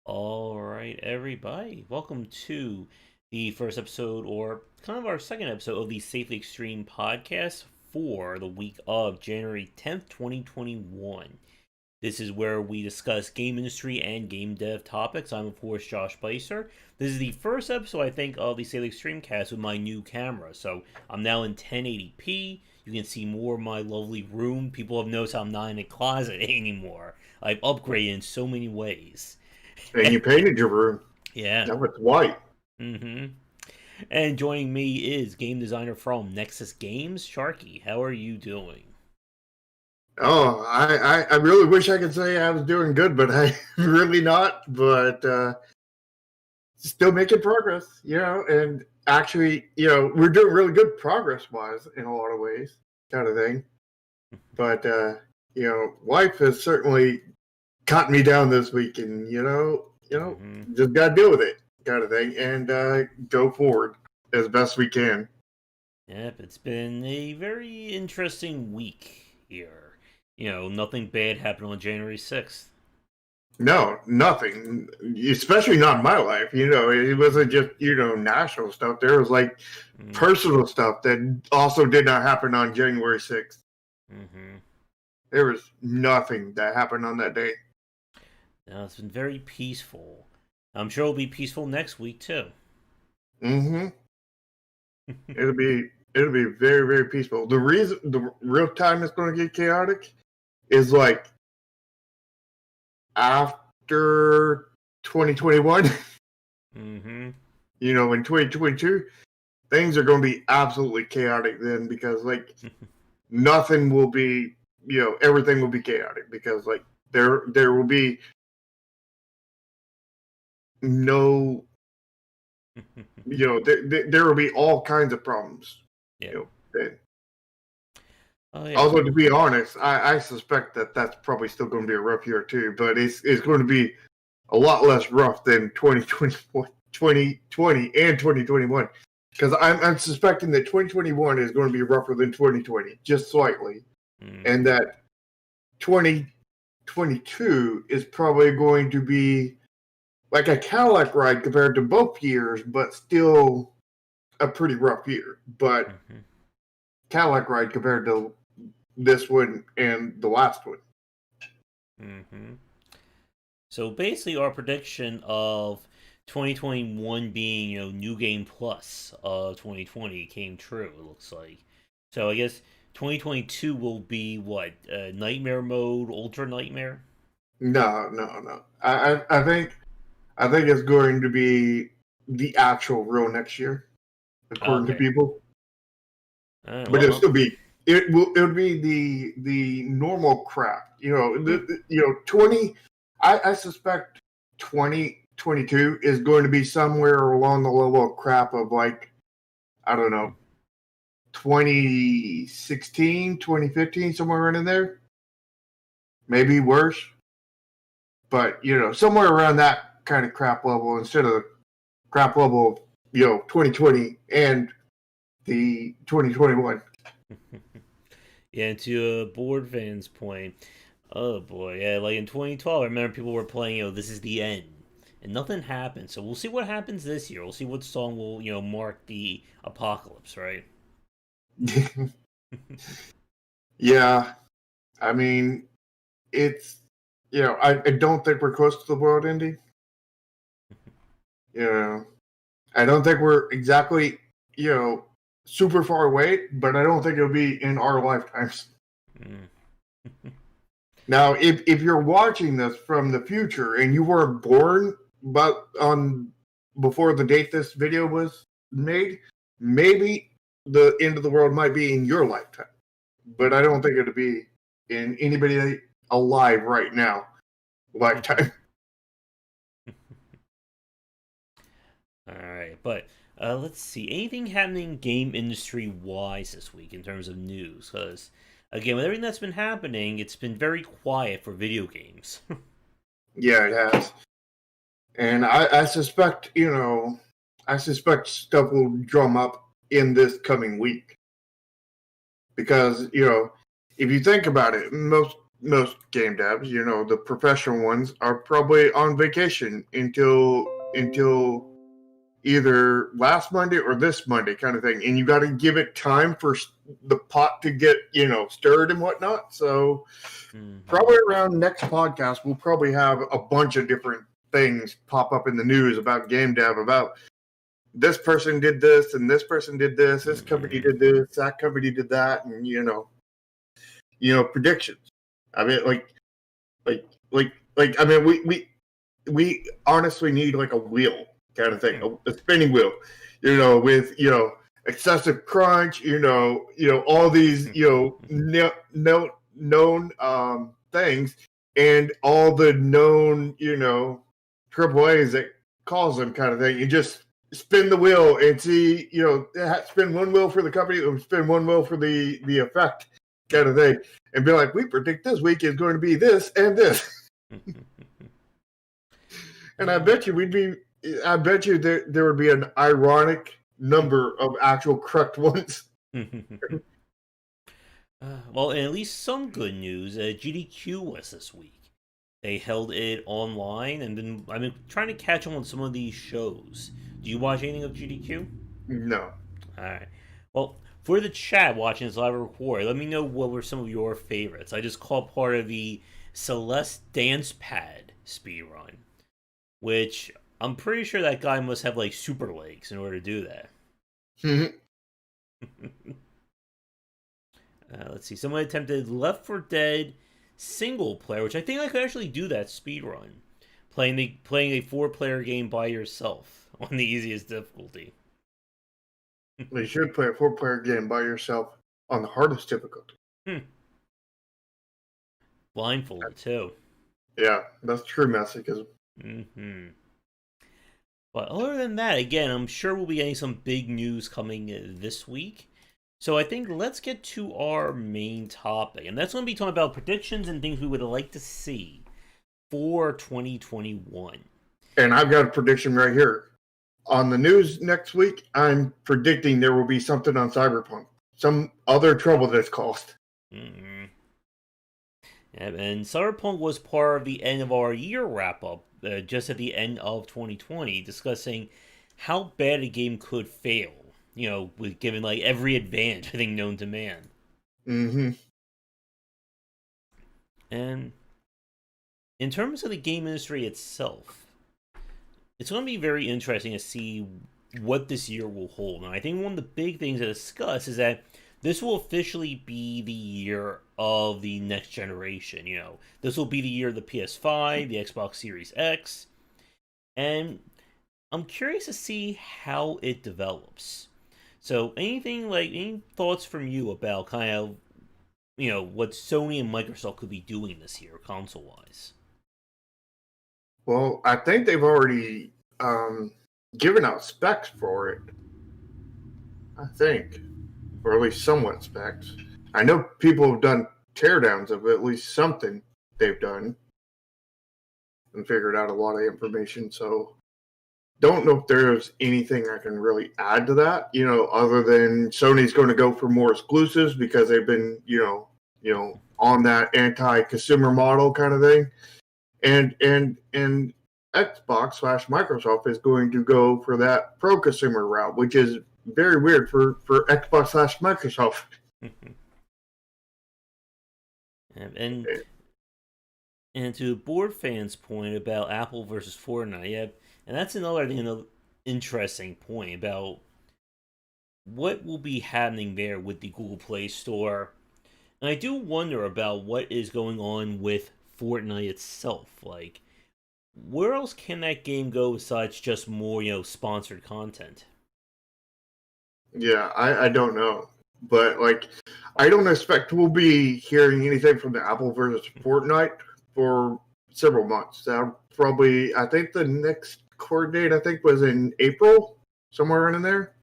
All right, everybody. Welcome to the first episode, or kind of our second episode of the Safely Extreme podcast for the week of January 10th, 2021. This is where we discuss game industry and game dev topics. I'm, of course, Josh Beiser. This is the first episode, I think, of the Safely Extreme cast with my new camera. So I'm now in 1080p. You can see more of my lovely room. People have noticed I'm not in a closet anymore. I've upgraded in so many ways. And you painted your room. Yeah. Now it's white. Mm-hmm. And joining me is game designer from Nexus Games, Sharky. How are you doing? Oh, I really wish I could say I was doing good, but I'm really not. But still making progress, and actually, we're doing really good progress-wise in a lot of ways, kind of thing. But, life has certainly caught me down this week, and, just got to deal with it, kind of thing, and go forward as best we can. Yep, it's been a very interesting week here. Nothing bad happened on January 6th. No, nothing. Especially not in my life. It wasn't just, national stuff. There was personal stuff that also did not happen on January 6th. Mm-hmm. There was nothing that happened on that day. Now, it's been very peaceful. I'm sure it'll be peaceful next week, too. Mm-hmm. It'll be very, very peaceful. The real time it's going to get chaotic is after 2021. Mm-hmm. In 2022, things are going to be absolutely chaotic then, because nothing will be, everything will be chaotic, because there will be no, there will be all kinds of problems. Yeah. Then. Oh, yeah. Although, to be honest, I suspect that that's probably still going to be a rough year too, but it's going to be a lot less rough than 2020 and 2021, because I'm suspecting that 2021 is going to be rougher than 2020, just slightly, and that 2022 is probably going to be like a Cadillac ride compared to both years, but still a pretty rough year. But Cadillac ride compared to this one and the last one. Mm-hmm. So basically, our prediction of 2021 being, New Game Plus of 2020 came true, it looks like. So I guess 2022 will be what? Nightmare mode, Ultra Nightmare? No. I think it's going to be the actual real next year, according to people. But it'll still be it'll be the normal crap. 20. I suspect 2022 is going to be somewhere along the level of crap of I don't know, 2016, 2015, somewhere around in there. Maybe worse. But, somewhere around that kind of crap level, instead of the crap level of, 2020 and the 2021. Yeah, to a board fan's point, oh boy, yeah, like in 2012, I remember people were playing, this is the end. And nothing happened. So we'll see what happens this year. We'll see what song will, mark the apocalypse, right? Yeah. I mean, it's, I don't think we're close to the world ending. I don't think we're exactly, super far away, but I don't think it'll be in our lifetimes. Now, if you're watching this from the future and you weren't born before the date this video was made, maybe the end of the world might be in your lifetime. But I don't think it'll be in anybody alive right now lifetime. All right, but let's see. Anything happening game industry wise this week in terms of news? Because again, with everything that's been happening, it's been very quiet for video games. Yeah, it has. And I suspect, stuff will drum up in this coming week. Because, if you think about it, most game devs, the professional ones, are probably on vacation until either last Monday or this Monday, kind of thing. And you got to give it time for the pot to get stirred and whatnot. So probably around next podcast, we'll probably have a bunch of different things pop up in the news about game dev, about this person did this and this person did this, this company did this, that company did that, and predictions. I mean, I mean, we honestly need like a wheel kind of thing, a spinning wheel, with excessive crunch, all these known things, and all the known triple A's that cause them, kind of thing. You just spin the wheel and see, spin one wheel for the company, or spin one wheel for the effect, kind of thing, and be like, we predict this week is going to be this and this. And I bet you there would be an ironic number of actual correct ones. Well, and at least some good news. GDQ was this week. They held it online, and I've been trying to catch on some of these shows. Do you watch anything of GDQ? No. All right. Well, for the chat watching this live record, let me know what were some of your favorites. I just caught part of the Celeste Dance Pad speedrun, which I'm pretty sure that guy must have like super legs in order to do that. Let's see. Someone attempted Left 4 Dead single player, which I think I could actually do that speedrun. Playing a 4-player game by yourself on the easiest difficulty. You should play a 4-player game by yourself on the hardest difficulty. Blindfolded too. Yeah, that's true masochism. But other than that, again, I'm sure we'll be getting some big news coming this week. So I think let's get to our main topic, and that's going to be talking about predictions and things we would like to see for 2021. And I've got a prediction right here. On the news next week, I'm predicting there will be something on Cyberpunk. Some other trouble that's caused. Yeah, and Cyberpunk was part of the end of our year wrap-up, just at the end of 2020, discussing how bad a game could fail. With given like every advantage I think known to man. And in terms of the game industry itself, it's going to be very interesting to see what this year will hold. And I think one of the big things to discuss is that this will officially be the year of the next generation. This will be the year of the PS5, the Xbox Series X, and I'm curious to see how it develops. So, any thoughts from you about kind of, what Sony and Microsoft could be doing this year, console-wise? Well, I think they've already given out specs for it. I think. Or at least somewhat specs. I know people have done teardowns of at least something they've done. And figured out a lot of information, so don't know if there's anything I can really add to that, other than Sony's going to go for more exclusives because they've been, on that anti-consumer model kind of thing. And Xbox/Microsoft is going to go for that pro-consumer route, which is very weird for Xbox/Microsoft. And to board fans' point about Apple versus Fortnite, yeah, and that's another interesting point about what will be happening there with the Google Play Store. And I do wonder about what is going on with Fortnite itself. Like, where else can that game go besides just more, sponsored content? Yeah, I don't know. But, I don't expect we'll be hearing anything from the Apple versus Fortnite for several months. Probably, I think the next court date, was in April, somewhere in there.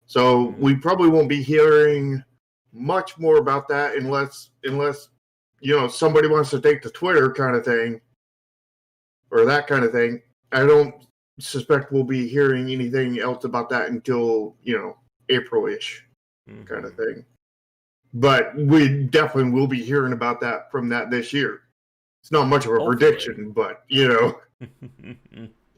So we probably won't be hearing much more about that unless somebody wants to take to Twitter kind of thing, or that kind of thing. I don't suspect we'll be hearing anything else about that until, April-ish kind of thing. but we definitely will be hearing about that from that this year. It's not much of a prediction, but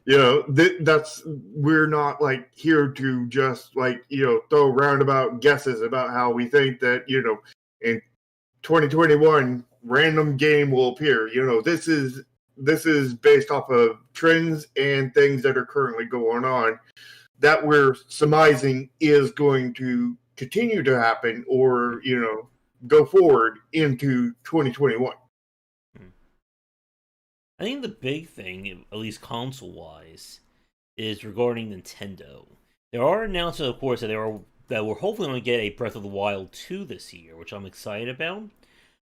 that's we're not like here to just like throw roundabout guesses about how we think that in 2021 random game will appear. This is based off of trends and things that are currently going on that we're surmising is going to continue to happen or go forward into 2021. I think the big thing, at least console-wise, is regarding Nintendo. There are announcements, of course, that we're hopefully going to get a Breath of the Wild 2 this year, which I'm excited about.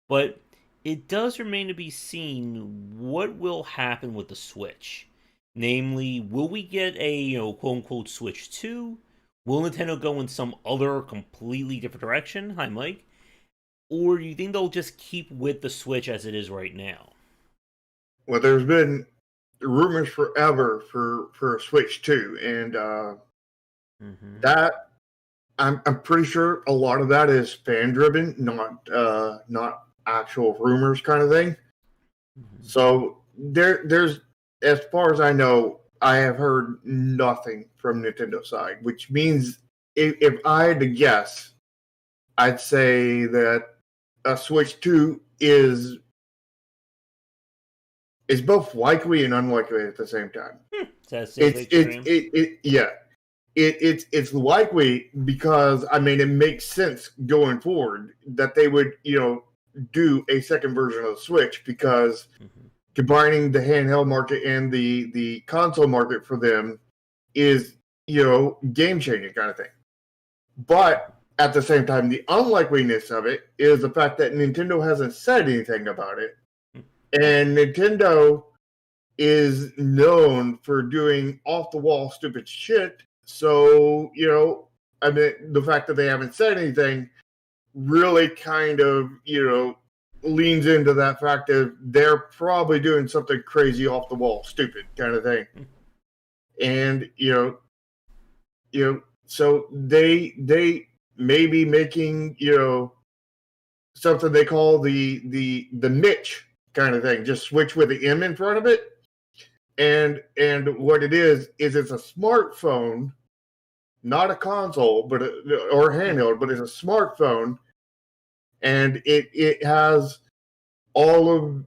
But it does remain to be seen what will happen with the Switch. Namely, will we get a quote-unquote Switch 2? Will Nintendo go in some other completely different direction? Hi, Mike. Or do you think they'll just keep with the Switch as it is right now? Well, there's been rumors forever for a Switch 2, and that I'm pretty sure a lot of that is fan driven, not actual rumors kind of thing. So there's, as far as I know, I have heard nothing from Nintendo side, which means if I had to guess, I'd say that a Switch 2 is both likely and unlikely at the same time. It's likely because it makes sense going forward that they would do a second version of the Switch because combining the handheld market and the console market for them is game changing kind of thing. But at the same time, the unlikeliness of it is the fact that Nintendo hasn't said anything about it. And Nintendo is known for doing off-the-wall stupid shit. So, the fact that they haven't said anything really kind of, leans into that fact that they're probably doing something crazy off-the-wall stupid kind of thing. And, so they may be making, something they call the niche kind of thing, just switch with the M in front of it. And what it is it's a smartphone, not a console, or a handheld, but it's a smartphone, and it has all of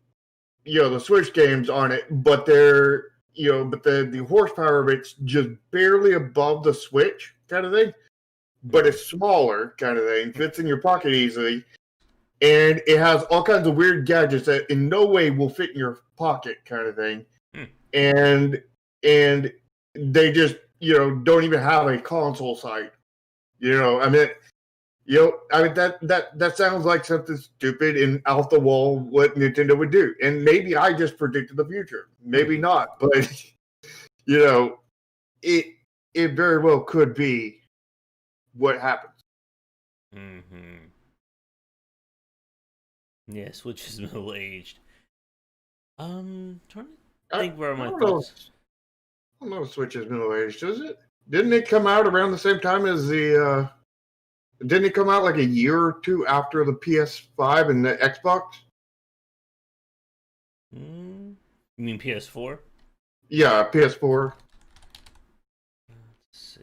the Switch games on it, but they're but the horsepower of it's just barely above the Switch kind of thing, but it's smaller kind of thing, fits in your pocket easily. And it has all kinds of weird gadgets that in no way will fit in your pocket kind of thing. And they just, don't even have a console site. That sounds like something stupid and out the wall what Nintendo would do. And maybe I just predicted the future. Maybe not. But, it very well could be what happens. Yeah, Switch is middle-aged. Trying to think where my thoughts. I don't know if Switch is middle-aged, does it? Didn't it come out around the same time as the... didn't it come out like a year or two after the PS5 and the Xbox? You mean PS4? Yeah, PS4. Let's see.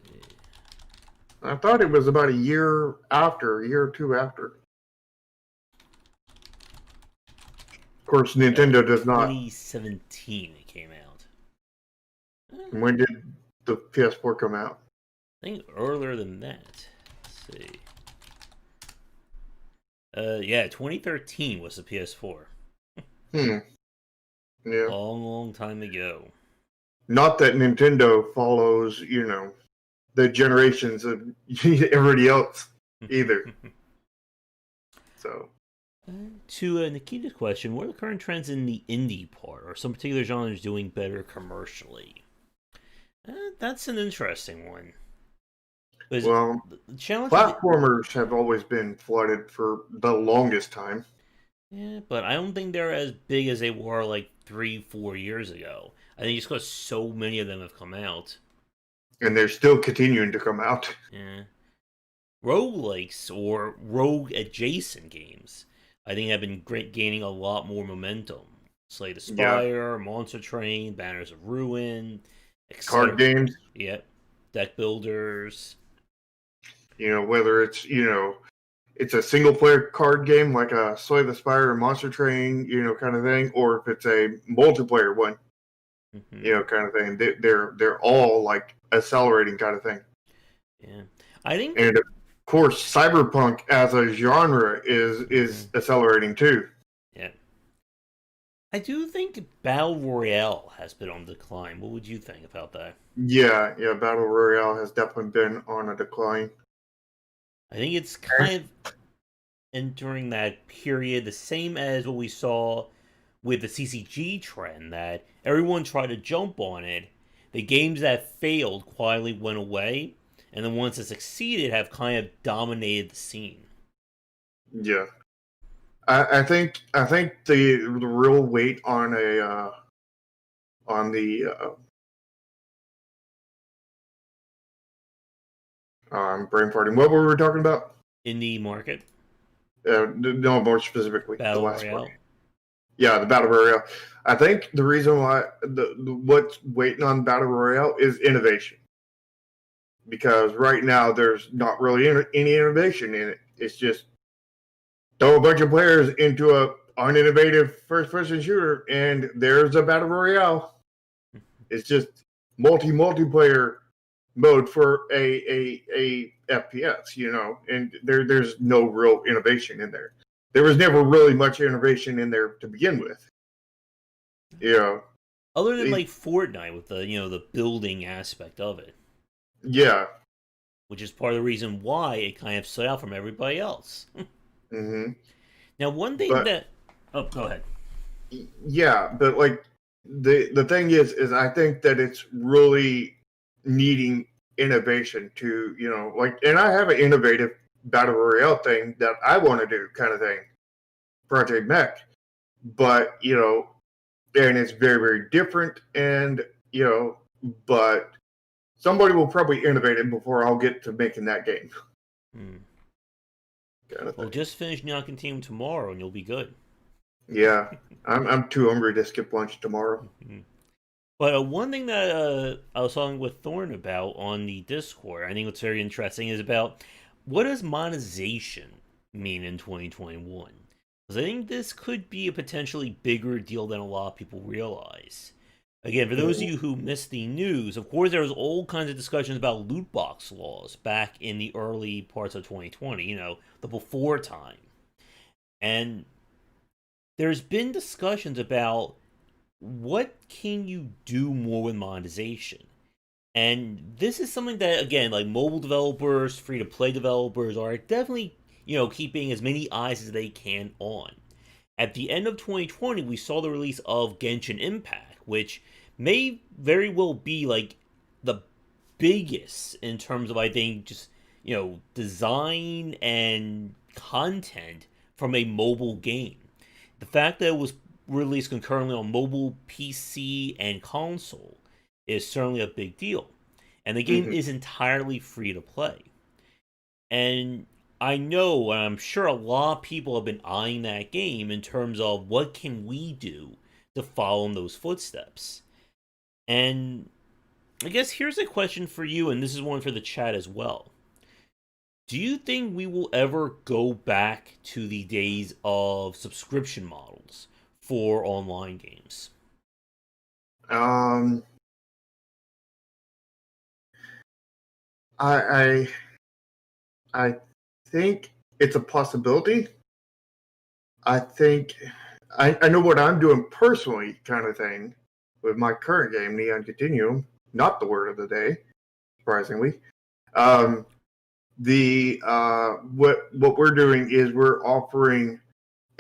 I thought it was about a year or two after. Of course, Nintendo does not. 2017 it came out. When did the PS4 come out? I think earlier than that. Let's see. Yeah, 2013 was the PS4. Yeah. Long time ago. Not that Nintendo follows, the generations of everybody else either. So. To Nikita's question, what are the current trends in the indie part? Are some particular genres doing better commercially? That's an interesting one. Well, platformers have always been flooded for the longest time. Yeah, but I don't think they're as big as they were like 3-4 years ago. I think just because so many of them have come out. And they're still continuing to come out. Yeah. roguelikes or rogue adjacent games, I think have been gaining a lot more momentum. Slay the Yeah, Spire, Monster Train, Banners of Ruin, card etc. games. Yep. Deck builders. Whether it's a single player card game like a Slay the Spire or Monster Train, kind of thing, or if it's a multiplayer one, Mm-hmm. kind of thing. They're all like accelerating kind of thing. Yeah. I think. And of course, cyberpunk as a genre is Mhm. accelerating too. Yeah. I do think Battle Royale has been on decline. What would you think about that? Yeah, yeah. Battle Royale has definitely been on a decline. I think it's kind of entering that period, the same as what we saw with the CCG trend, that everyone tried to jump on it. The games that failed quietly went away, and the ones that succeeded have kind of dominated the scene. Yeah, I think the real weight on the brain farting. What were we talking about? Indie market, No, more specifically, the Battle last part. Royale. Yeah, the battle royale. I think the reason why the what's waiting on battle royale is innovation, because right now there's not really any innovation in it. It's just throw a bunch of players into a uninnovative first-person shooter, and there's a battle royale. It's just multiplayer mode for a FPS, and there's no real innovation in there. There was never really much innovation in there to begin with. You know, Other than it, like Fortnite with the building aspect of it, yeah. which is part of the reason why it kind of stood out from everybody else. hmm Now, one thing But that oh, go ahead. yeah, but like the thing is I think that it's really needing innovation to like, and I have an innovative battle royale thing that I want to do, kind of thing, Project Mech, but and it's very different, and but somebody will probably innovate it before I'll get to making that game, Hmm. kind of Well, thing. just finish Neon Team tomorrow and you'll be good. Yeah, I'm too hungry to skip lunch tomorrow. Mhm. But one thing that I was talking with Thorn about on the Discord, I think what's very interesting is about what does monetization mean in 2021? Because I think this could be a potentially bigger deal than a lot of people realize. Again, for those of you who missed the news, of course, there was all kinds of discussions about loot box laws back in the early parts of 2020, the before time. And there's been discussions about what can you do more with monetization. And this is something that, again, like mobile developers, free to play developers are definitely, keeping as many eyes as they can on. At the end of 2020, we saw the release of Genshin Impact, which may very well be like the biggest in terms of, I think, just, design and content from a mobile game. The fact that it was released concurrently on mobile, PC, and console is certainly a big deal. And the game hmm is entirely free to play. And I know, and I'm sure a lot of people have been eyeing that game in terms of what can we do to follow in those footsteps. And I guess here's a question for you, and this is one for the chat as well. Do you think we will ever go back to the days of subscription models for online games? Um, I I think it's a possibility. I think I know what I'm doing personally, kind of thing, with my current game, Neon Continuum. Not the word of the day, surprisingly. Um, the what we're doing is we're offering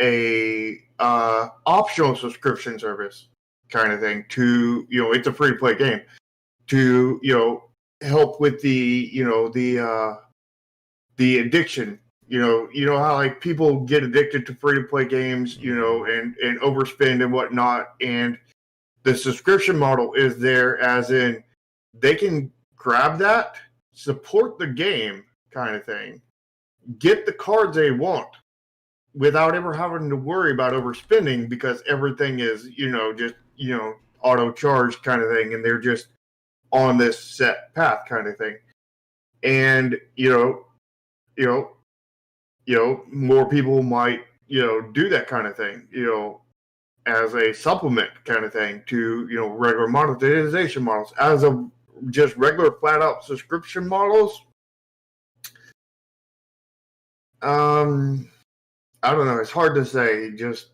a optional subscription service, kind of thing, to it's a free to play game, to help with the addiction. You know how like people get addicted to free to play games, Mm-hmm. and overspend and whatnot. And the subscription model is there, as in they can grab that, support the game, kind of thing, get the cards they want without ever having to worry about overspending because everything is, just, auto charged kind of thing. And they're just on this set path kind of thing. And, more people might, do that kind of thing, as a supplement kind of thing to, regular monetization models. As a just regular flat out subscription models, I don't know. It's hard to say. Just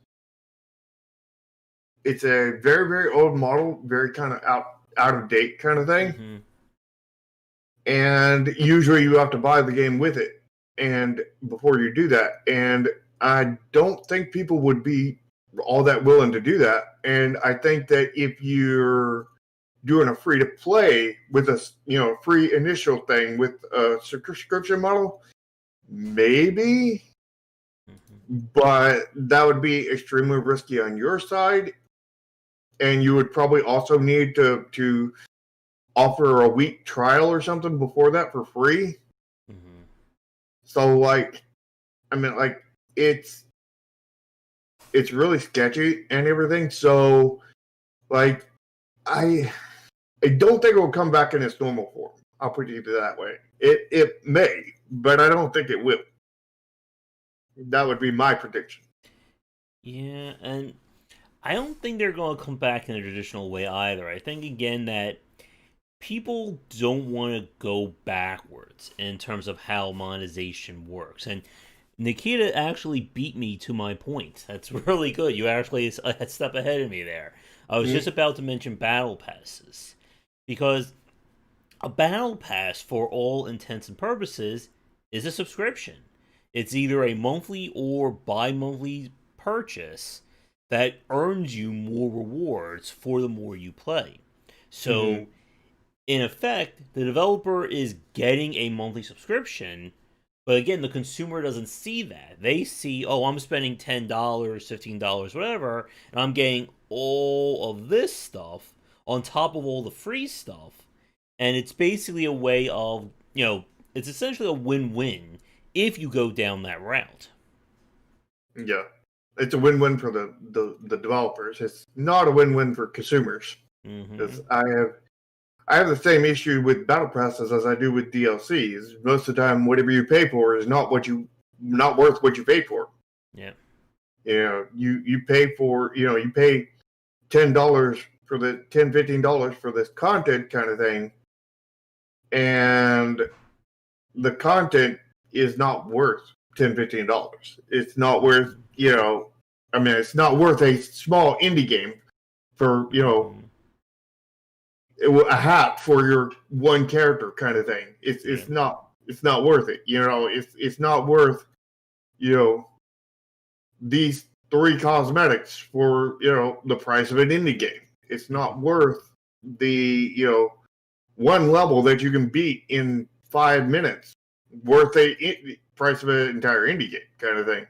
it's a very, very old model, very kind of out of date kind of thing. Mm-hmm. And usually you have to buy the game with it, and before you do that, and I don't think people would be all that willing to do that. And I think that if you're doing a free to play with a free initial thing with a subscription model, maybe. But that would be extremely risky on your side, and you would probably also need to offer a week trial or something before that for free. Mm-hmm. So, it's really sketchy and everything. So, I don't think it will come back in its normal form. I'll put it that way. It may, but I don't think it will. That would be my prediction. Yeah, and I don't think they're going to come back in a traditional way either. I think, again, that people don't want to go backwards in terms of how monetization works. And Nikita actually beat me to my point. That's really good. You actually a step ahead of me there. I was just about to mention battle passes. Because a battle pass, for all intents and purposes, is a subscription. It's either a monthly or bi-monthly purchase that earns you more rewards for the more you play. So, in effect, the developer is getting a monthly subscription, but again, the consumer doesn't see that. They see, oh, I'm spending $10, $15, whatever, and I'm getting all of this stuff on top of all the free stuff. And it's basically a way of, it's essentially a win-win if you go down that route. Yeah. It's a win-win for the developers. It's not a win-win for consumers. Because I have the same issue with battle passes as I do with DLCs. Most of the time, whatever you pay for is not worth what you paid for. Yeah. You pay for, you pay $10 for the $15 for this content kind of thing, and the content is not worth $10-15. It's not worth, it's not worth a small indie game for, a hat for your one character kind of thing. It's not worth it. It's not worth, these 3 cosmetics for, the price of an indie game. It's not worth the, one level that you can beat in 5 minutes worth the price of an entire indie game kind of thing.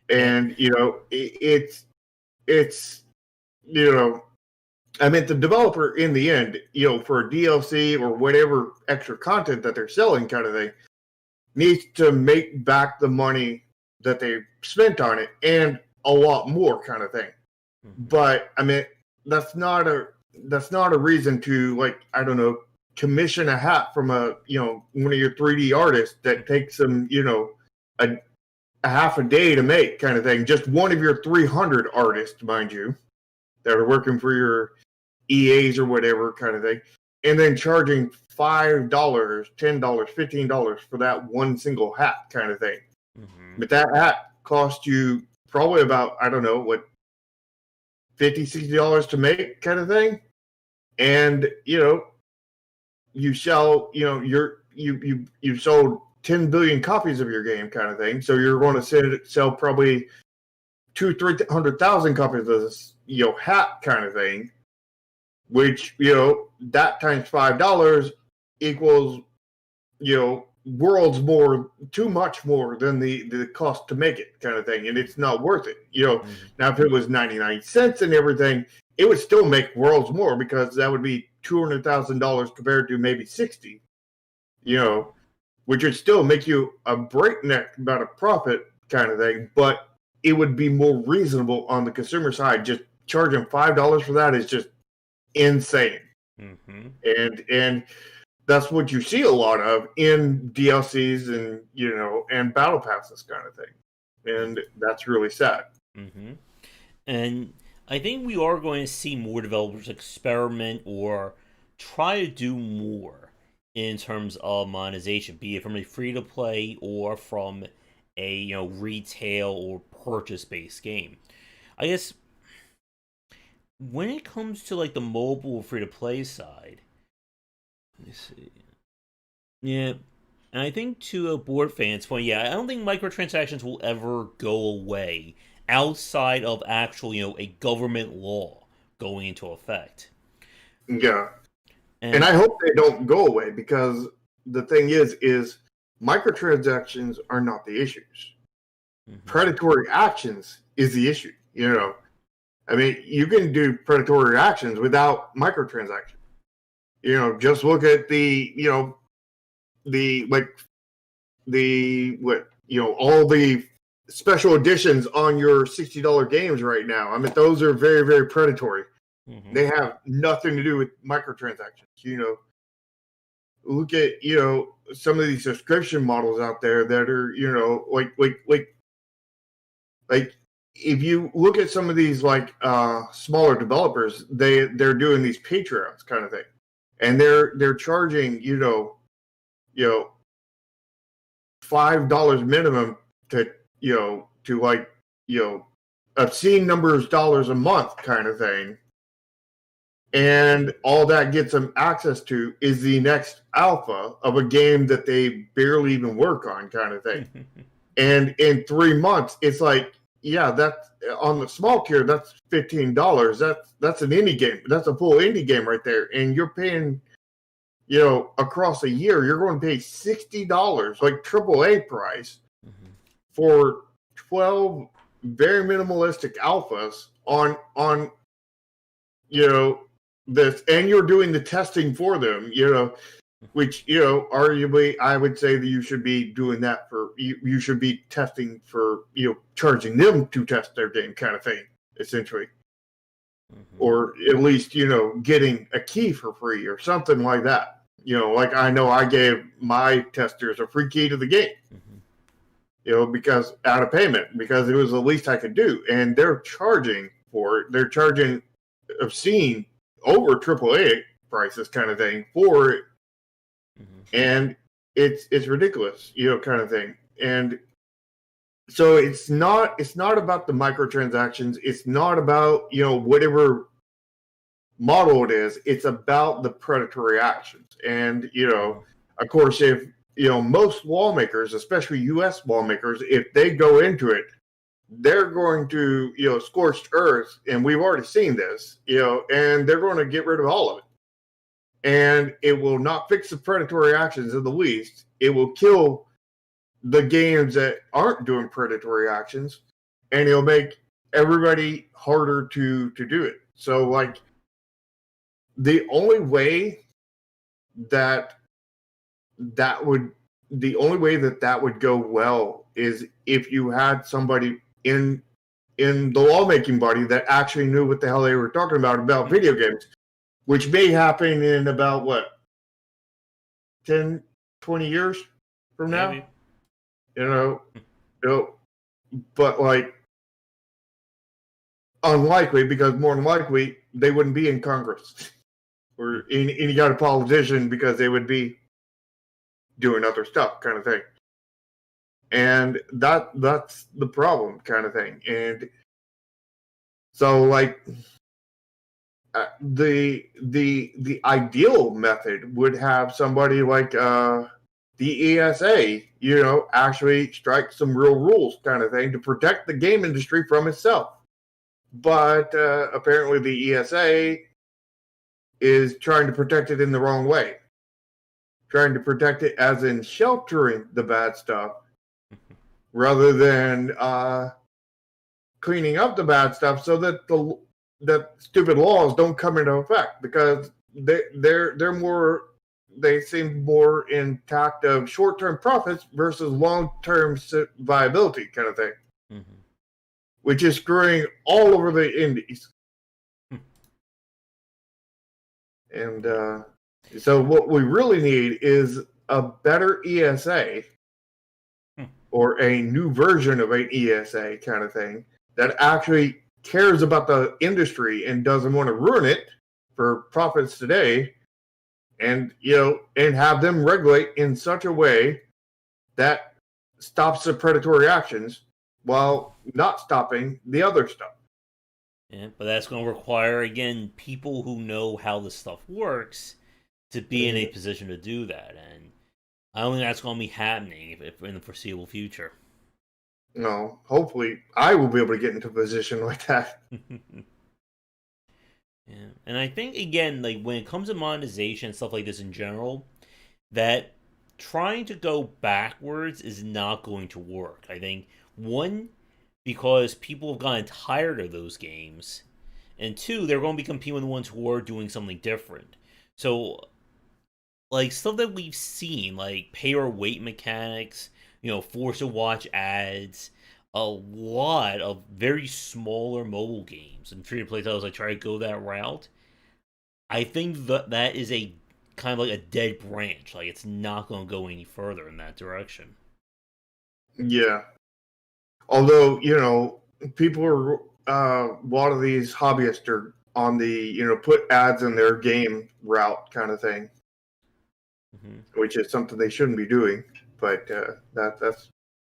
And, it's the developer in the end, for a DLC or whatever extra content that they're selling kind of thing, needs to make back the money that they spent on it and a lot more kind of thing. But that's not a reason to, commission a hat from one of your 3D artists that takes them, a half a day to make kind of thing. Just one of your 300 artists, mind you, that are working for your EAs or whatever kind of thing, and then charging $5, $10, $15 for that one single hat kind of thing. But that hat cost you probably about, I don't know, what, $50, $60 to make kind of thing. And, you sell, you sold 10 billion copies of your game kind of thing. So you're going to sell probably 200,000-300,000 copies of this, hat kind of thing, which, that times $5 equals, worlds more, too much more than the cost to make it kind of thing. And it's not worth it. Now if it was 99 cents and everything, it would still make worlds more because that would be $200,000 compared to maybe 60, which would still make you a breakneck amount of profit kind of thing, but it would be more reasonable on the consumer side. Just charging $5 for that is just insane. Mm-hmm. And that's what you see a lot of in DLCs and and battle passes kind of thing, and that's really sad. Mm-hmm. And I think we are going to see more developers experiment or try to do more in terms of monetization, be it from a free to play or from a retail or purchase based game. I guess when it comes to like the mobile free to play side, let me see. Yeah, and I think to a board fan's point, yeah, I don't think microtransactions will ever go away outside of actual, a government law going into effect. Yeah, and I hope they don't go away, because the thing is microtransactions are not the issues. Mm-hmm. Predatory actions is the issue. I mean, you can do predatory actions without microtransactions. Just look at all the special editions on your $60 games right now. I mean, those are very, very predatory. Mm-hmm. They have nothing to do with microtransactions. Look at some of these subscription models out there that are like if you look at some of these smaller developers, they're doing these Patreons kind of thing, and they're charging $5 minimum to obscene numbers dollars a month kind of thing, and all that gets them access to is the next alpha of a game that they barely even work on kind of thing. And in 3 months, it's like, yeah, that's on the small tier, that's $15. That's an indie game. That's a full indie game right there. And you're paying, across a year, you're going to pay $60, like AAA price, for 12 very minimalistic alphas on this, and you're doing the testing for them, which arguably I would say that you should be doing that for you should be testing for charging them to test their game kind of thing, essentially. Or at least getting a key for free or something like that. Like I know I gave my testers a free key to the game, because out of payment, because it was the least I could do, and they're charging for it. They're charging obscene over AAA prices kind of thing for it. And it's ridiculous, kind of thing. And so it's not about the microtransactions. It's not about, whatever model it is. It's about the predatory actions. And, of course, if, most lawmakers, especially U.S. lawmakers, if they go into it, they're going to, scorched earth, and we've already seen this, and they're going to get rid of all of it. And it will not fix the predatory actions in the least. It will kill the games that aren't doing predatory actions, and it'll make everybody harder to do it. So, the only way that would go well is if you had somebody in the lawmaking body that actually knew what the hell they were talking about video games, which may happen in about 10, 20 years from now. Maybe. But unlikely, because more than likely they wouldn't be in Congress or any kind of politician, because they would be doing other stuff kind of thing. And that's the problem kind of thing. And so the ideal method would have somebody like the ESA, actually strike some real rules kind of thing to protect the game industry from itself. But apparently the ESA is trying to protect it in the wrong way. Trying to protect it as in sheltering the bad stuff rather than cleaning up the bad stuff, so that that stupid laws don't come into effect, because they're more they seem more intact of short-term profits versus long-term viability kind of thing, which is screwing all over the indies. And so what we really need is a better ESA or a new version of an ESA kind of thing that actually cares about the industry and doesn't want to ruin it for profits today, and and have them regulate in such a way that stops the predatory actions while not stopping the other stuff. Yeah, but that's going to require, again, people who know how this stuff works to be in a position to do that. And I don't think that's going to be happening if in the foreseeable future. No, hopefully I will be able to get into a position like that. Yeah, and I think, again, like when it comes to monetization and stuff like this in general, that trying to go backwards is not going to work. I think, one, because people have gotten tired of those games, and two, they're going to be competing with the ones who are doing something different. So, like, stuff that we've seen, like pay or wait mechanics, force to watch ads, a lot of very smaller mobile games and free-to-play titles that try to go that route. I think that is a kind of like a dead branch. Like, it's not going to go any further in that direction. Yeah. Although, people are, a lot of these hobbyists are on the, put ads in their game route kind of thing, which is something they shouldn't be doing. But that's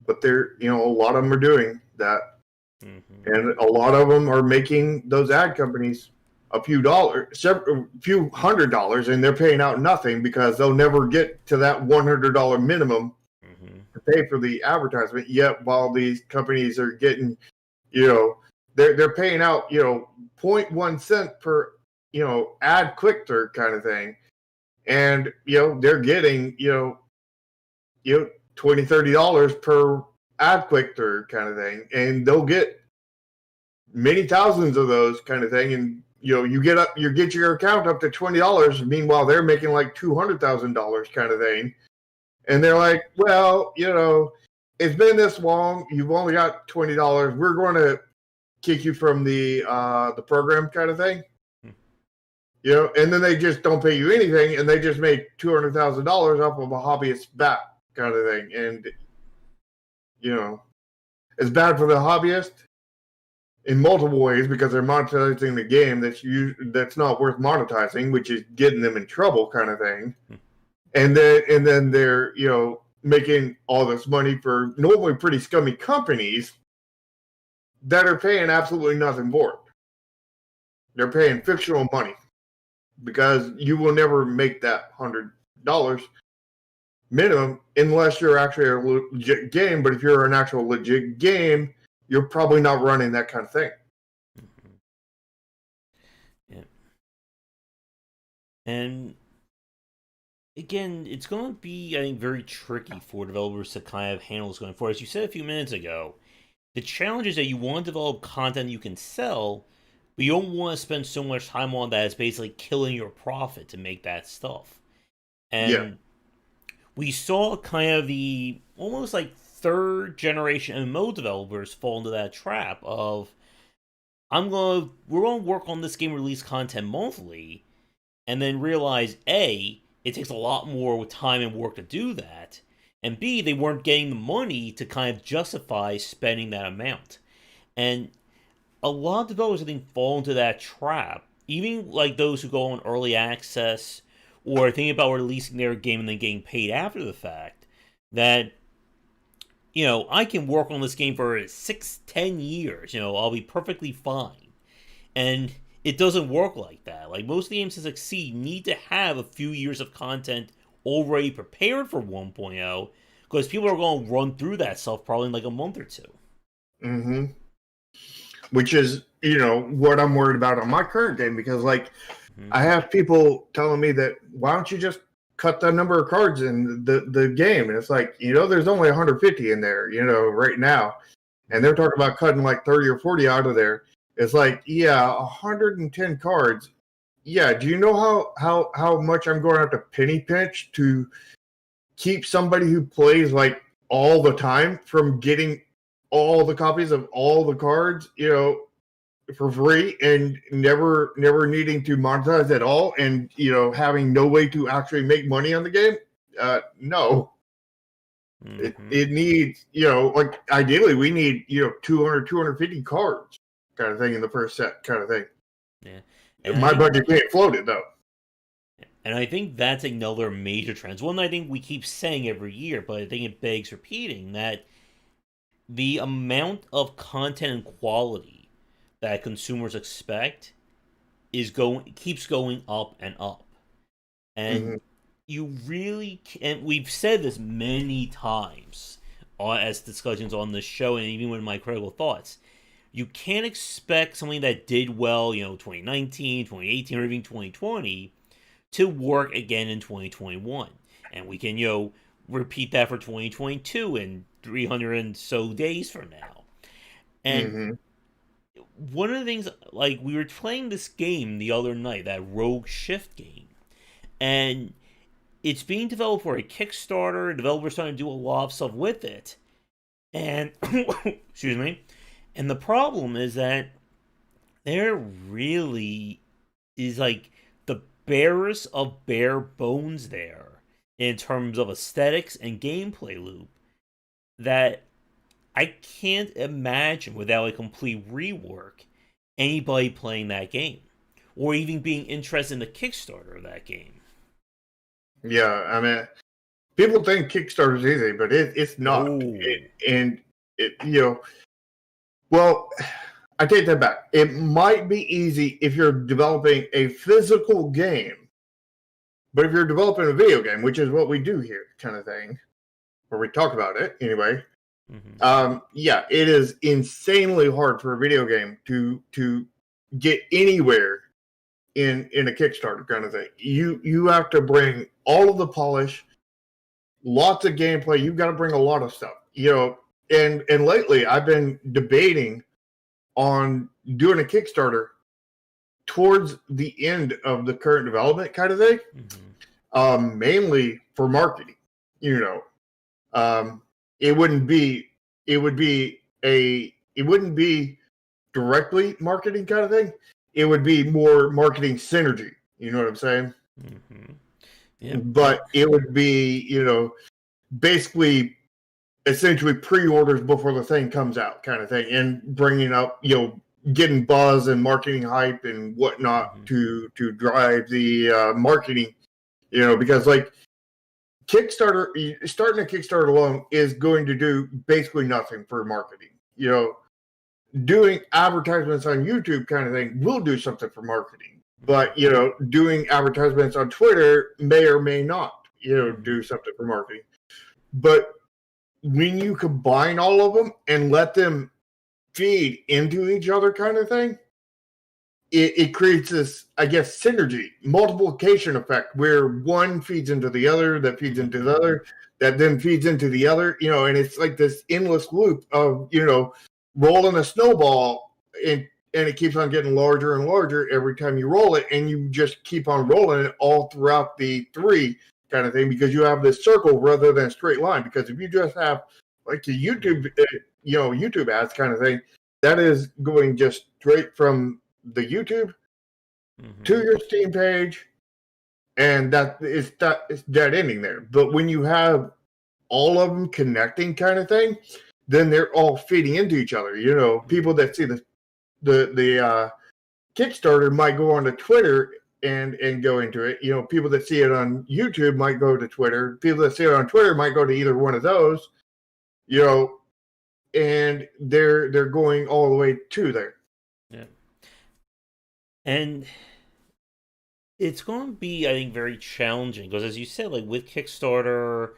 what they're, a lot of them are doing that. And a lot of them are making those ad companies a few $100, and they're paying out nothing because they'll never get to that $100 minimum to pay for the advertisement. Yet while these companies are getting, they're paying out 0.1 cent per ad click through kind of thing, and they're getting $20-$30 per ad click through kind of thing, and they'll get many thousands of those kind of thing, and you get your account up to $20. Meanwhile, they're making like $200,000 kind of thing. And they're like, well, it's been this long. You've only got $20. We're going to kick you from the program kind of thing. And then they just don't pay you anything, and they just make $200,000 off of a hobbyist back kind of thing. And, it's bad for the hobbyist in multiple ways because they're monetizing the game that's not worth monetizing, which is getting them in trouble kind of thing. And then they're, making all this money for normally pretty scummy companies that are paying absolutely nothing for it. They're paying fictional money because you will never make that $100 minimum unless you're actually a legit game. But if you're an actual legit game, you're probably not running that kind of thing. Yeah. And again, it's going to be, I think, very tricky for developers to kind of handle this going forward. As you said a few minutes ago, the challenge is that you want to develop content you can sell, but you don't want to spend so much time on that it's basically killing your profit to make that stuff. And we saw kind of the almost like third generation MMO developers fall into that trap of we're going to work on this game, release content monthly, and then realize A, it takes a lot more time and work to do that, and B, they weren't getting the money to kind of justify spending that amount. And a lot of developers, I think, fall into that trap, even like those who go on early access or thinking about releasing their game and then getting paid after the fact, that I can work on this game for 6-10 years, I'll be perfectly fine. And it doesn't work like that. Like, most games to succeed need to have a few years of content already prepared for 1.0, because people are going to run through that stuff probably in like a month or two. Which is, what I'm worried about on my current game, because I have people telling me that, why don't you just cut the number of cards in the game? And it's like, there's only 150 in there, right now. And they're talking about cutting like 30 or 40 out of there. It's like, 110 cards yeah, do you know how much I'm going to have to penny pinch to keep somebody who plays like all the time from getting all the copies of all the cards, for free and never needing to monetize at all, and having no way to actually make money on the game? No. It needs, like ideally we need 200 250 cards kind of thing in the first set kind of thing. Yeah. My budget can't float it though. And I think that's another major trend. One I think we keep saying every year, but I think it begs repeating that the amount of content and quality that consumers expect keeps going up and up. And you really can, we've said this many times as discussions on this show, and even with my critical thoughts, you can't expect something that did well, 2019, 2018, or even 2020 to work again in 2021. And we can, repeat that for 2022 and 300 and so days from now. And one of the things, like, we were playing this game the other night, that Rogue Shift game, and it's being developed for a Kickstarter. Developers trying to do a lot of stuff with it. And, excuse me. And the problem is that there really is, like, the barest of bare bones there in terms of aesthetics and gameplay loop that I can't imagine without a complete rework anybody playing that game or even being interested in the Kickstarter of that game. Yeah, I mean, people think Kickstarter's easy, but it's not. Well, I take that back. It might be easy if you're developing a physical game, but if you're developing a video game, which is what we do here, kind of thing, or we talk about it anyway. Yeah, it is insanely hard for a video game to get anywhere in a Kickstarter kind of thing. You have to bring all of the polish, lots of gameplay. You've got to bring a lot of stuff, and lately I've been debating on doing a Kickstarter towards the end of the current development kind of thing, mainly for marketing. It wouldn't be directly marketing kind of thing. It would be more marketing synergy. You know what I'm saying? Yeah. But it would be, basically, essentially pre-orders before the thing comes out kind of thing, and bringing up, getting buzz and marketing hype and whatnot to drive the marketing, because like Kickstarter, starting a Kickstarter alone is going to do basically nothing for marketing. Doing advertisements on YouTube kind of thing will do something for marketing, but doing advertisements on Twitter may or may not do something for marketing. But when you combine all of them and let them feed into each other kind of thing, it creates this, I guess, synergy, multiplication effect, where one feeds into the other, that feeds into the other, that then feeds into the other, and it's like this endless loop of, rolling a snowball, and it keeps on getting larger and larger every time you roll it, and you just keep on rolling it all throughout the three kind of thing, because you have this circle rather than a straight line. Because if you just have like a YouTube, YouTube ads kind of thing, that is going just straight from the YouTube to your Steam page, and it's dead ending there. But when you have all of them connecting kind of thing, then they're all feeding into each other. People that see the Kickstarter might go onto Twitter and go into it. People that see it on YouTube might go to Twitter. People that see it on Twitter might go to either one of those. And they're going all the way to there. Yeah. And it's going to be, I think, very challenging, because as you said, like with Kickstarter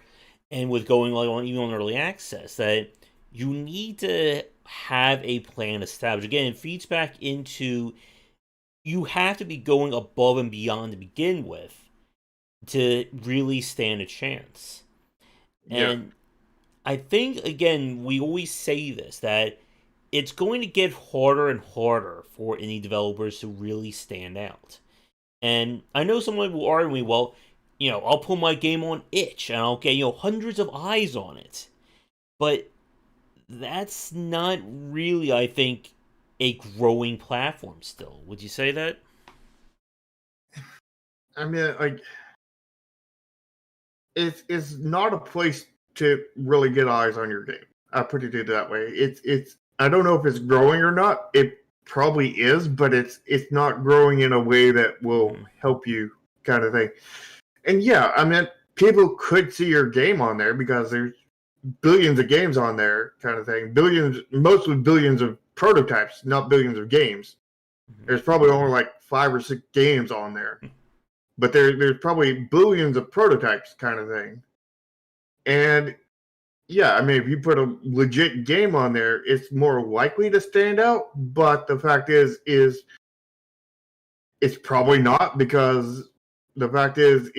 and with going like on even on early access, that you need to have a plan established. Again, it feeds back into, you have to be going above and beyond to begin with to really stand a chance. And I think, again, we always say this, that it's going to get harder and harder for indie developers to really stand out. And I know someone will argue with me, well, I'll put my game on itch and I'll get, hundreds of eyes on it. But that's not really, I think, a growing platform still. Would you say that? I mean, like, it's not a place to really get eyes on your game. I put it that way. It's I don't know if it's growing or not. It probably is, but it's not growing in a way that will help you, kind of thing. And yeah, I mean, people could see your game on there because there's billions of games on there, kind of thing. Mostly billions of prototypes, not billions of games. There's probably only like 5 or 6 games on there, but there's probably billions of prototypes, kind of thing. And yeah, I mean, if you put a legit game on there, it's more likely to stand out. But the fact is it's probably not, because the fact is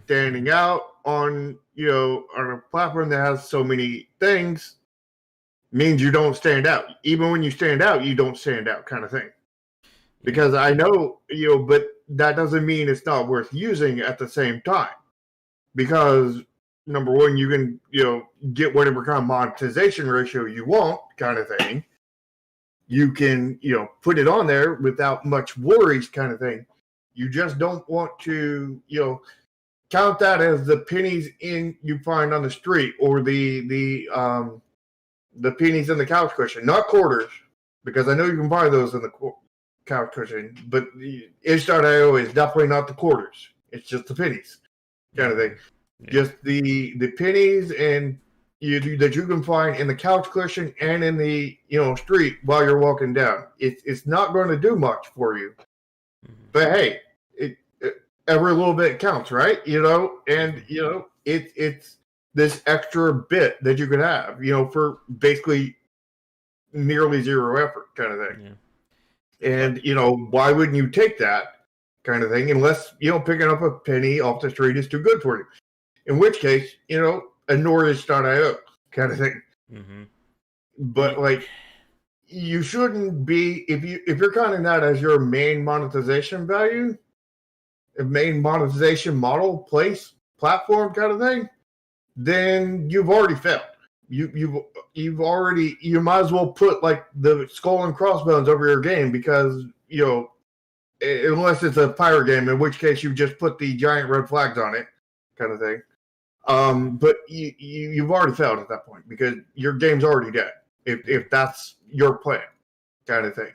standing out on on a platform that has so many things means you don't stand out. Even when you stand out, you don't stand out, kind of thing. Because I know, but that doesn't mean it's not worth using at the same time. Because number one, you can, get whatever kind of monetization ratio you want, kind of thing. You can, put it on there without much worries, kind of thing. You just don't want to, count that as the pennies you find on the street, or the pennies in the couch cushion, not quarters, because I know you can buy those in the couch cushion. But itch.io is definitely not the quarters. It's just the pennies, kind of thing. Yeah. Just the pennies and that you can find in the couch cushion and in the street while you're walking down. It's not going to do much for you, but hey, every little bit counts, right? And it's this extra bit that you could have, for basically nearly zero effort, kind of thing. Yeah. And why wouldn't you take that, kind of thing, unless picking up a penny off the street is too good for you? In which case, ignore itch.io, kind of thing. Mm-hmm. But like, you shouldn't be, if you're counting that as your main monetization value, a main monetization model, platform, kind of thing, then you've already failed. You might as well put like the skull and crossbones over your game, because unless it's a pirate game, in which case you just put the giant red flags on it, kind of thing. But you've already failed at that point, because your game's already dead. If that's your plan, kind of thing,